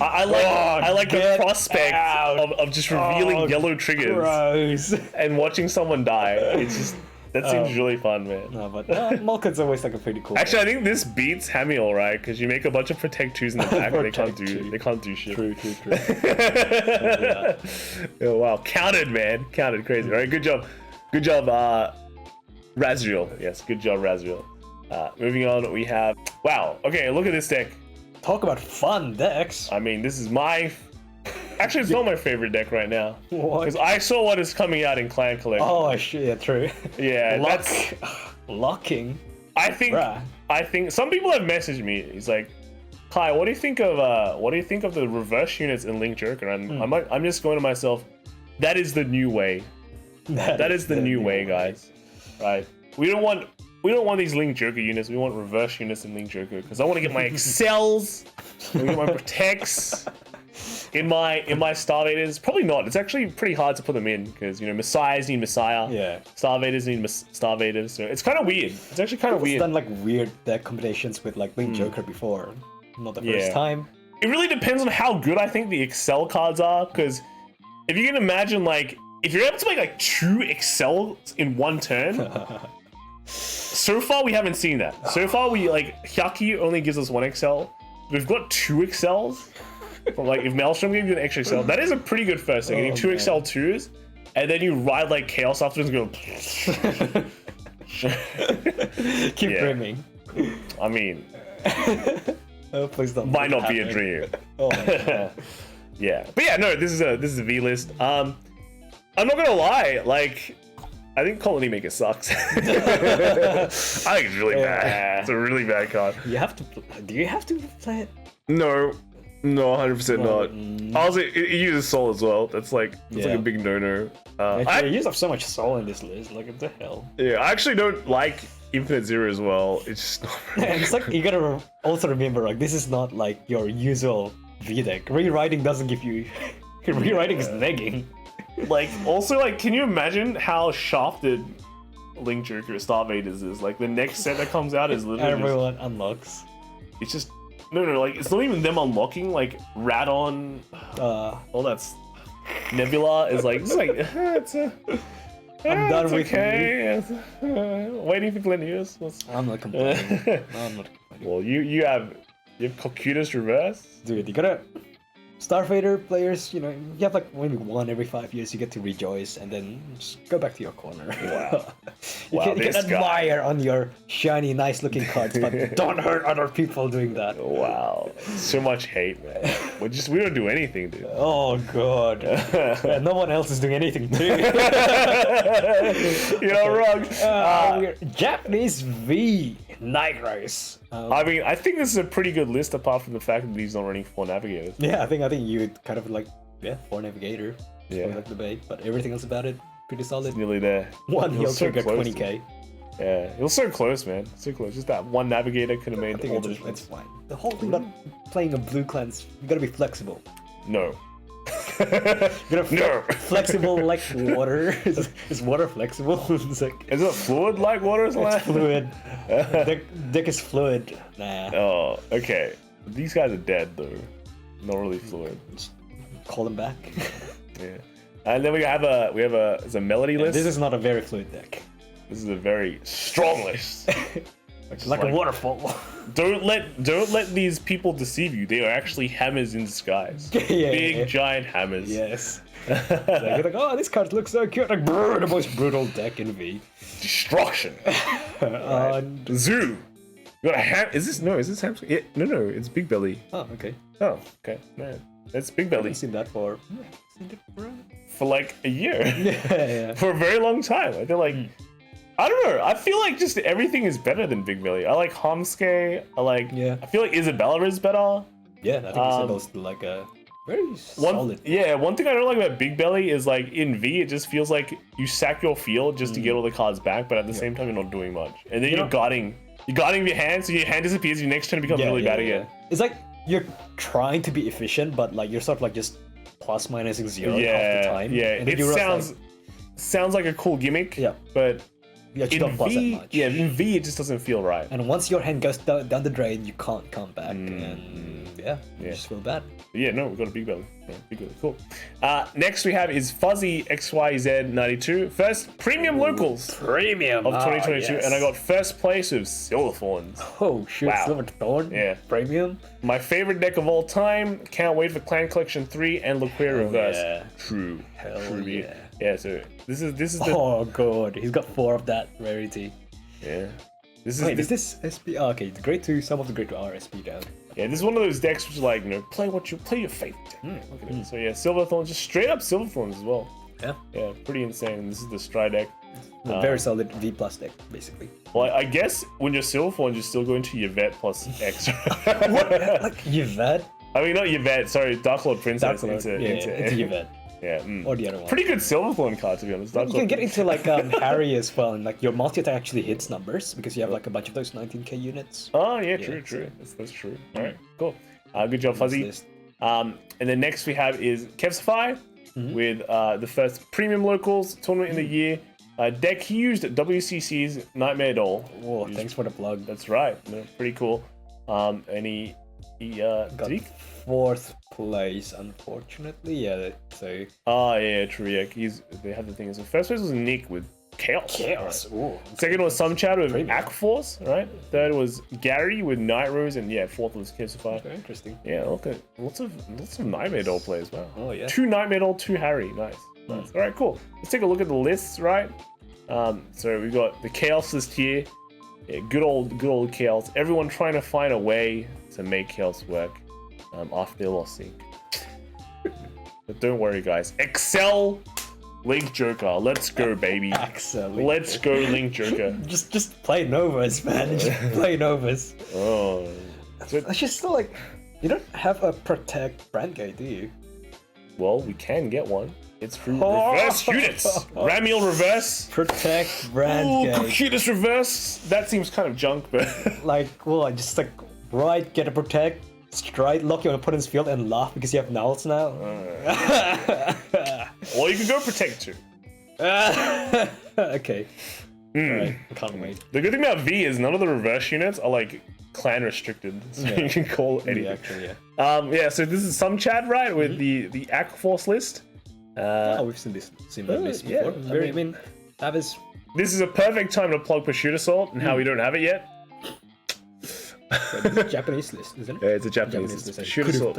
I like the prospect of just revealing yellow triggers and watching someone die. It's just that seems really fun, man. No, but Malkin's always like a pretty cool. Actually, I think this beats Hamiel, right? Because you make a bunch of protect 2s in the back, and they can't do shit. True. Oh, wow, counted, man, counted, crazy. All right, good job, Razriel. Yes, good job, Razriel. Moving on, we have... Wow, okay, look at this deck. Talk about fun decks. I mean, this is my... Actually, it's not my favorite deck right now. What? Because I saw what is coming out in Clan Collection. Oh, shit, yeah, true. Yeah, Locking. I think some people have messaged me. He's like, Kai, what do you think of the reverse units in Link Joker? And I'm just going to myself, that is the new way. That is the new way, guys. Right? We don't want these Link Joker units. We want reverse units in Link Joker because I want to get my Excels, I want to get my Protects in my Starvaders. Probably not. It's actually pretty hard to put them in because Messiahs need Messiah. Yeah. Starvaders need Starvaders. So it's kind of weird. It's actually kind of weird. Done like weird deck combinations with like Link Joker before. Not the first time. It really depends on how good I think the Excel cards are because if you can imagine like if you're able to make like 2 Excels in one turn. So far, we haven't seen that. So far, Hyaki only gives us 1 Excel. We've got 2 Excels. From if Maelstrom gave you an extra Excel, that is a pretty good first thing. Getting 2 Excel 2s, and then you ride like Chaos afterwards and go. Keep dreaming. I mean, oh, please don't. Might not be a dream. Oh my God. Yeah, but yeah, no, this is a V list. I'm not gonna lie, I think Colony Maker sucks. I think it's really bad. It's a really bad card. Do you have to play it? No, 100% not. Also, it uses Soul as well. That's like a big no-no. I use up so much Soul in this list. Like, what the hell? Yeah, I actually don't like Infinite Zero as well. It's just not. And it's like you gotta also remember, like, this is not like your usual V deck. Rewriting doesn't give you. Rewriting is negging. Also, can you imagine how shafted Link Joker Starvaders is? Like, the next set that comes out is literally everyone unlocks. It's just no. It's not even them unlocking. Like Radon, all that's Nebula is I'm done with okay. Waiting for plenty years. I'm not complaining. Well, you have Cocytus Reverse. Dude, you gotta. Starfader players, you have like maybe 1 every 5 years, you get to rejoice and then just go back to your corner. Wow. you can admire on your shiny, nice looking cards, but don't hurt other people doing that. Wow. So much hate, man. We don't do anything, dude. Oh, God. Yeah, no one else is doing anything, too. You're wrong. Japanese V Night Rise. I mean, I think this is a pretty good list apart from the fact that he's not running 4 Navigators. Yeah, I think you would kind of 4 Navigator. Yeah. Like the bait, but everything else about it, pretty solid. It's nearly there. One heal trigger, 20k. Yeah, it was so close, man. So close. Just that 1 Navigator could have made all the difference. It's fine. The whole thing about playing a blue cleanse, you gotta be flexible. No. No. Flexible like water. Is water flexible? It's like, is it fluid like water? It's fluid. Deck is fluid. Nah. Oh, okay. These guys are dead though. Not really fluid. Just call them back. Yeah. And then we have a melody list. This is not a very fluid deck. This is a very strong list. like a waterfall. Don't let these people deceive you. They are actually hammers in disguise. Big giant hammers. Yes. You're like, oh, this card looks so cute. Like, the most brutal deck in V. Destruction. Right. Zoo. You got a Is this hamster? Yeah, no, it's Big Belly. Oh, okay. Oh, okay. No, that's Big Belly. I haven't seen that for like a year. Yeah. For a very long time. I feel like I don't know. I feel like just everything is better than Big Belly. I like Hamske. I feel like Isabella is better. Yeah, I think Isabel's like a very solid. One thing I don't like about Big Belly is like in V, it just feels like you sack your field just to get all the cards back, but at the same time you're not doing much. And then you're guarding with your hand, so your hand disappears. Your next turn becomes really bad again. It's like you're trying to be efficient, but like you're sort of like just plus minusing 0 half the time. Yeah, and it sounds like a cool gimmick. Yeah, but you actually don't plus that much. Yeah, in V it just doesn't feel right. And once your hand goes down the drain, you can't come back, and you just feel bad. Yeah, no, we've got a Big Belly. Yeah, Big Belly, cool. Next we have is Fuzzy XYZ92. First premium locals. Premium of 2022, and I got first place with Silver Thorns. Oh shoot, wow. Silver Thorn. Yeah, premium. My favorite deck of all time. Can't wait for Clan Collection 3 and Laquia Reverse. Yeah. True. Hell yeah. Yeah, so this is the. Oh god, he's got 4 of that rarity. Yeah. Is this SP? Oh, okay, the grade 2, some of the grade 2 are SP down. Yeah, this is one of those decks which is like, play your favorite deck. Look at it. So yeah, Silver Thorns, just straight up Silver Thorns as well. Yeah. Yeah, pretty insane. This is the Stry deck. Very solid V plus deck, basically. Well, I guess when you're Silver Thorns, you're still going to Yvette plus X. What? Like Yvette? I mean, not Yvette. Sorry, Dark Lord Princess. Into Yvette. Yeah. Or the other one. Pretty good Silver Thorn card, to be honest. You can get into like Harry as well, and like your multi-attack actually hits numbers because you have like a bunch of those 19k units. Oh yeah, true. That's true. All right, cool. Good job, Fuzzy. And then next we have is Kevsify with the first premium locals tournament in the year. Deck he used WCC's Nightmare Doll. Whoa, thanks for the plug. That's right. Pretty cool. And he got 4th place, unfortunately. Yeah, so. Oh yeah, true. Yeah, they have the thing. So first place was Nick with Chaos. Right. Ooh. Second was some chat with Aqua Force, right? Third was Gary with Night Rose, and fourth was Kevsify. Very interesting. Yeah, look at lots of Nightmare Doll players. Wow. Oh yeah. 2 Nightmare Doll, 2 Harry. Nice. All right, cool. Let's take a look at the lists, right? So we've got the Chaos list here. Yeah, good old Chaos. Everyone trying to find a way to make Chaos work after they lost Sync. But don't worry, guys. Excel Link Joker. Let's go, baby. Let's go, Link Joker. just play Novas, man. Just play Novas. Oh. It's just still like, you don't have a Protect brand guide, do you? Well, we can get one. It's through reverse units. Ramiel reverse. Protect brand guide. Cutis reverse. That seems kind of junk, but like, well, I just like get a Protect, stride, lock your opponent's field, and laugh because you have nulls now. Or you can go Protect too. Okay. Alright, I can't wait. The good thing about V is none of the reverse units are like clan restricted, so you can call anything. Actually, so this is some chat, right, with the Aqua Force list. We've seen that list before. I mean, that is. This is a perfect time to plug Pursuit Assault and how we don't have it yet. It's a Japanese list, isn't it? Yeah, it's a Japanese list. Pursuit Assault.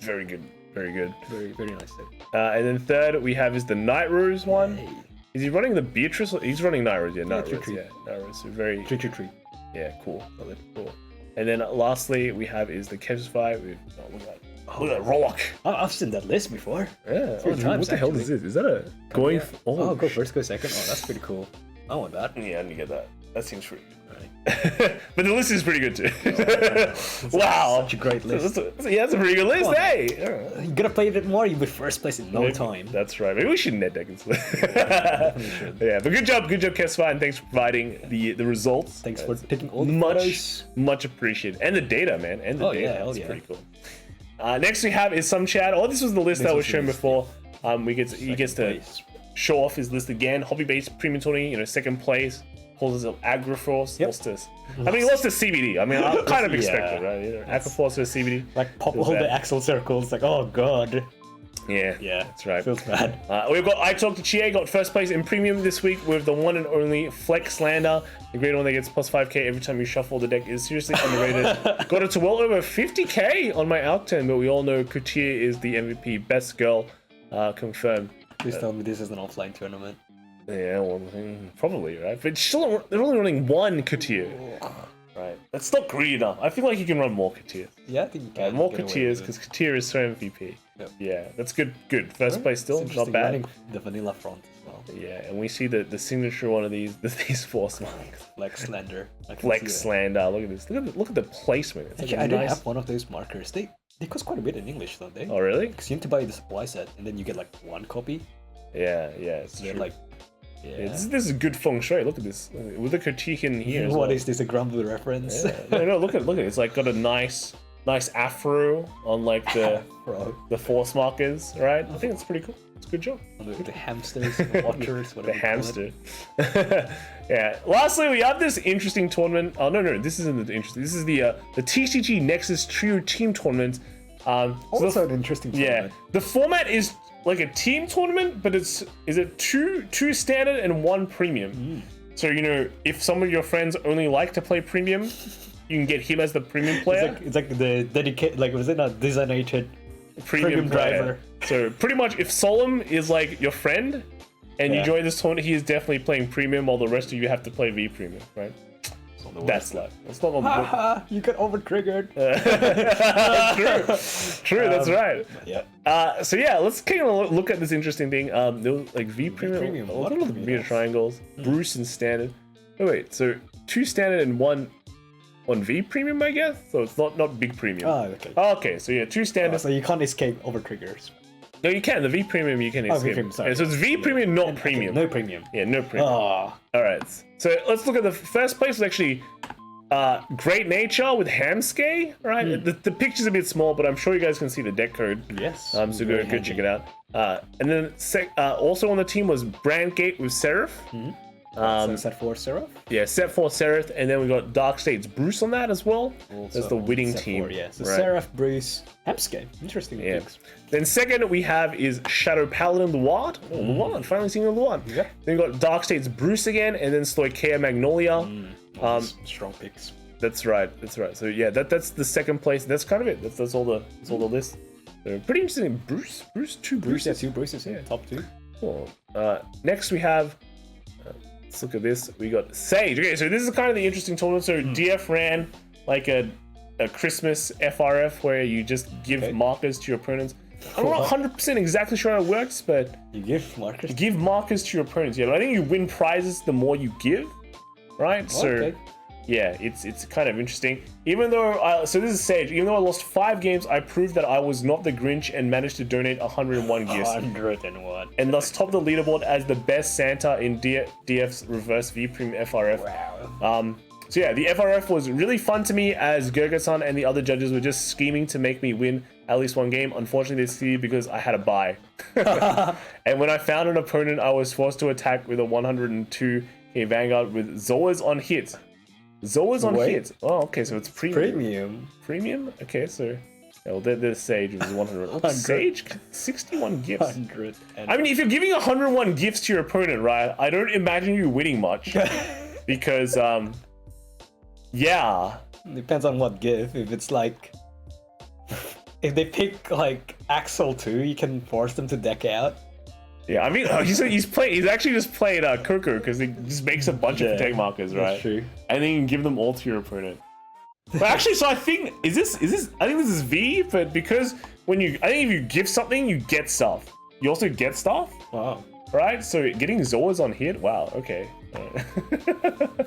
Very good. Very good. Very nice set. And then third we have is the Night Rose one. Hey. Is he running the Beatrice? He's running Night Rose, Night Rose. Night Rose. So very. 3. Yeah, cool. Cool. And then lastly we have is the Kevsify with. Look at that Rollock. I've seen that list before. Yeah. What the hell is this? Is that a going? Go first, go second. Oh, that's pretty cool. I want that. Yeah, I need to get that. That seems pretty good. But the list is pretty good too. Wow, such a great list. That's a pretty good list. Hey, you gotta play a bit more. You'll be first place in no time. That's right. Maybe we should net deck into it. Yeah, but good job, Kevsify, and thanks for providing the results. Thanks for taking all the photos. Much appreciated, and the data, man, and the data. Yeah, hell yeah, pretty cool. Next we have is some chat. Oh, this was the list that was shown before. He gets to show off his list again. Hobby-based premium tourney, second place. Holds his Aqua Force. He lost to CBD. I mean, I kind of expected, right? Aqua Force versus CBD. Like pop all the Axel circles. Like, oh god. Yeah, that's right. Feels bad. We've got I Talk to Chie, got first place in premium this week with the one and only Flex Lander. The great one that gets plus 5k every time you shuffle the deck is seriously underrated. Got it to well over 50k on my Alk 10, but we all know Coutier is the MVP. Best girl, confirmed. Please tell me this is an offline tournament. Yeah, well, probably, right? But still, they're only running one Coutier. Right. That's not greedy enough. I feel like you can run more Coutiers. Yeah, I think you can. More Coutiers, because Coutier is so MVP. Yep. Yeah, that's good. First place still, not bad. The vanilla front as well. Yeah, and we see the signature one of these force marks. Like Slender. Flex Slender. Look at this. Look at the placement. It's Actually, like I do have one of those markers. They cost quite a bit in English, don't they? Oh really? Because you need to buy the supply set, and then you get like one copy. Yeah, it's They're true. like, Yeah, this is good feng shui. Look at this. With the critique in here. What is this? A Granblue reference? Yeah. No, look at it. It's like got a nice afro on like the force markers, right? I think it's pretty cool. It's a good job. The hamsters, the watchers, whatever. The hamster. Yeah. Lastly, we have this interesting tournament. Oh no, this isn't the interesting. This is the TCG Nexus Trio Team Tournament. Also an interesting tournament. Yeah. The format is like a team tournament, but is it two standard and one premium. So if some of your friends only like to play premium, you can get him as the premium player. It's like the dedicated, like, was it not designated premium driver? So pretty much, if Solemn is like your friend, and you join this tournament, he is definitely playing premium, while the rest of you have to play V premium, right? That's luck. It's not on you got over triggered. True, that's right. Yeah. So yeah, let's kind of look at this interesting thing. There was like V premium. A lot of the Bermuda Triangles, Bruce and standard. Oh wait, so 2 standard and one V premium, I guess. So it's not big premium. Okay. Okay, so yeah, 2 standard. So you can't escape over triggers. No, you can. The V premium you can escape. V premium, sorry. Yeah, so it's V premium, not premium. No premium. Yeah, no premium. Oh. All right. So let's look at the first place. Was actually Great Nature with Hamskay, right? The picture's a bit small, but I'm sure you guys can see the deck code. Yes. So go check it out. And then also on the team was Brandgate with Seraph. So set for Seraph? Yeah, set for Seraph, and then we got Dark States Bruce on that as well. That's the winning team. So Seraph, Bruce, Hamskay. Interesting picks. Then second we have is Shadow Paladin Luard. Oh, Luard, finally seeing a Luard. Yeah. Then we got Dark States Bruce again, and then Stoicheia Magnolia. Strong picks. That's right. So yeah, that's the second place. That's kind of it. That's all the list. So pretty interesting. Bruce, two Bruces. Two Bruces, top 2. Cool. Next we have. Let's look at this. We got Sage. Okay, so this is kind of the interesting tournament. So DF ran like a Christmas FRF where you just give markers to your opponents. I'm not 100% exactly sure how it works, but you give markers. You give markers to your opponents. Yeah, but I think you win prizes the more you give, right? So yeah, it's kind of interesting. Even though so this is Sage. Even though I lost 5 games, I proved that I was not the Grinch and managed to donate 101 gifts. 101. And thus top the leaderboard as the best Santa in DF's reverse V Premium FRF. Wow. So yeah, the FRF was really fun to me as Gurga-san and the other judges were just scheming to make me win at least one game. Unfortunately, they succeeded because I had a bye. And when I found an opponent, I was forced to attack with a 102k Vanguard with Zoas on hit. Zoas on hit. Oh, okay, so it's premium. Premium? Okay, so... Yeah, well, there's Sage, which is 100. Oh, Sage? 61 gifts. 100. I mean, if you're giving 101 gifts to your opponent, right, I don't imagine you winning much. Because, yeah. Depends on what give. If it's like... If they pick, like, Axel 2, you can force them to deck out. Yeah, I mean, he's actually just played Coco, because he just makes a bunch of protect markers, right? That's true. And then you can give them all to your opponent. But actually, so I think, I think this is V, but because I think if you give something, you get stuff. You also get stuff. Wow. Right? So getting Zoras on hit, wow, okay.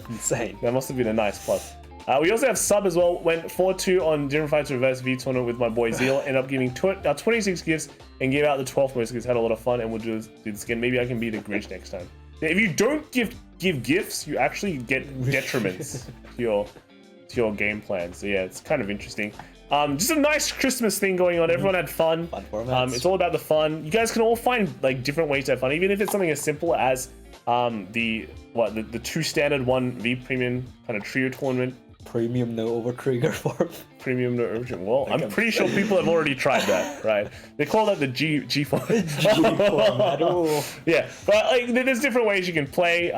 Insane. That must have been a nice plus. We also have sub as well. Went 4-2 on Different Fights Reverse V tournament with my boy Zeal. Ended up giving 26 gifts and gave out the 12th most because had a lot of fun, and we'll do this again. Maybe I can be the Grinch next time. Yeah, if you don't give gifts, you actually get detriments to your game plan. So yeah, it's kind of interesting. Just a nice Christmas thing going on. Everyone had fun. Fun formats. It's all about the fun. You guys can all find like different ways to have fun, even if it's something as simple as the 2 standard 1 V premium kind of trio tournament. Premium no over trigger form. Premium no over. Well, I'm pretty sure people have already tried that, right? They call that the G format. G format. Yeah, but like there's different ways you can play,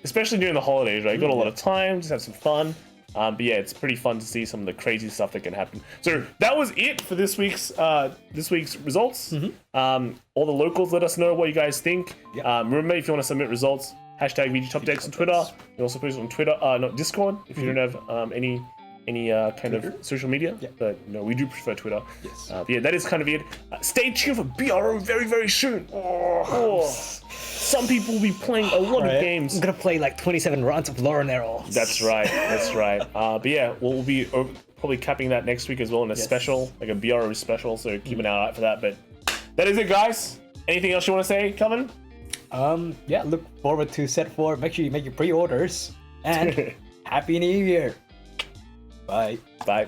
especially during the holidays, right? You got a lot of time, just have some fun. But yeah, it's pretty fun to see some of the crazy stuff that can happen. So that was it for this week's results. All the locals, let us know what you guys think. Remember, if you want to submit results, hashtag VG Top Decks on Twitter. You can also post it on Twitter, not Discord, if you don't have any any kind of social media. Yeah. But no, we do prefer Twitter. Yes. But yeah, that is kind of it. Stay tuned for BRO very, very soon. Some people will be playing a lot of games. I'm gonna play like 27 rounds of Lauren Arrow. That's right. That's right. But yeah, we'll be probably capping that next week as well in a special, like a BRO special. So keep an eye out for that. But that is it, guys. Anything else you want to say, Calvin? Yeah, look forward to set 4. Make sure you make your pre-orders. And Happy New Year. Bye. Bye.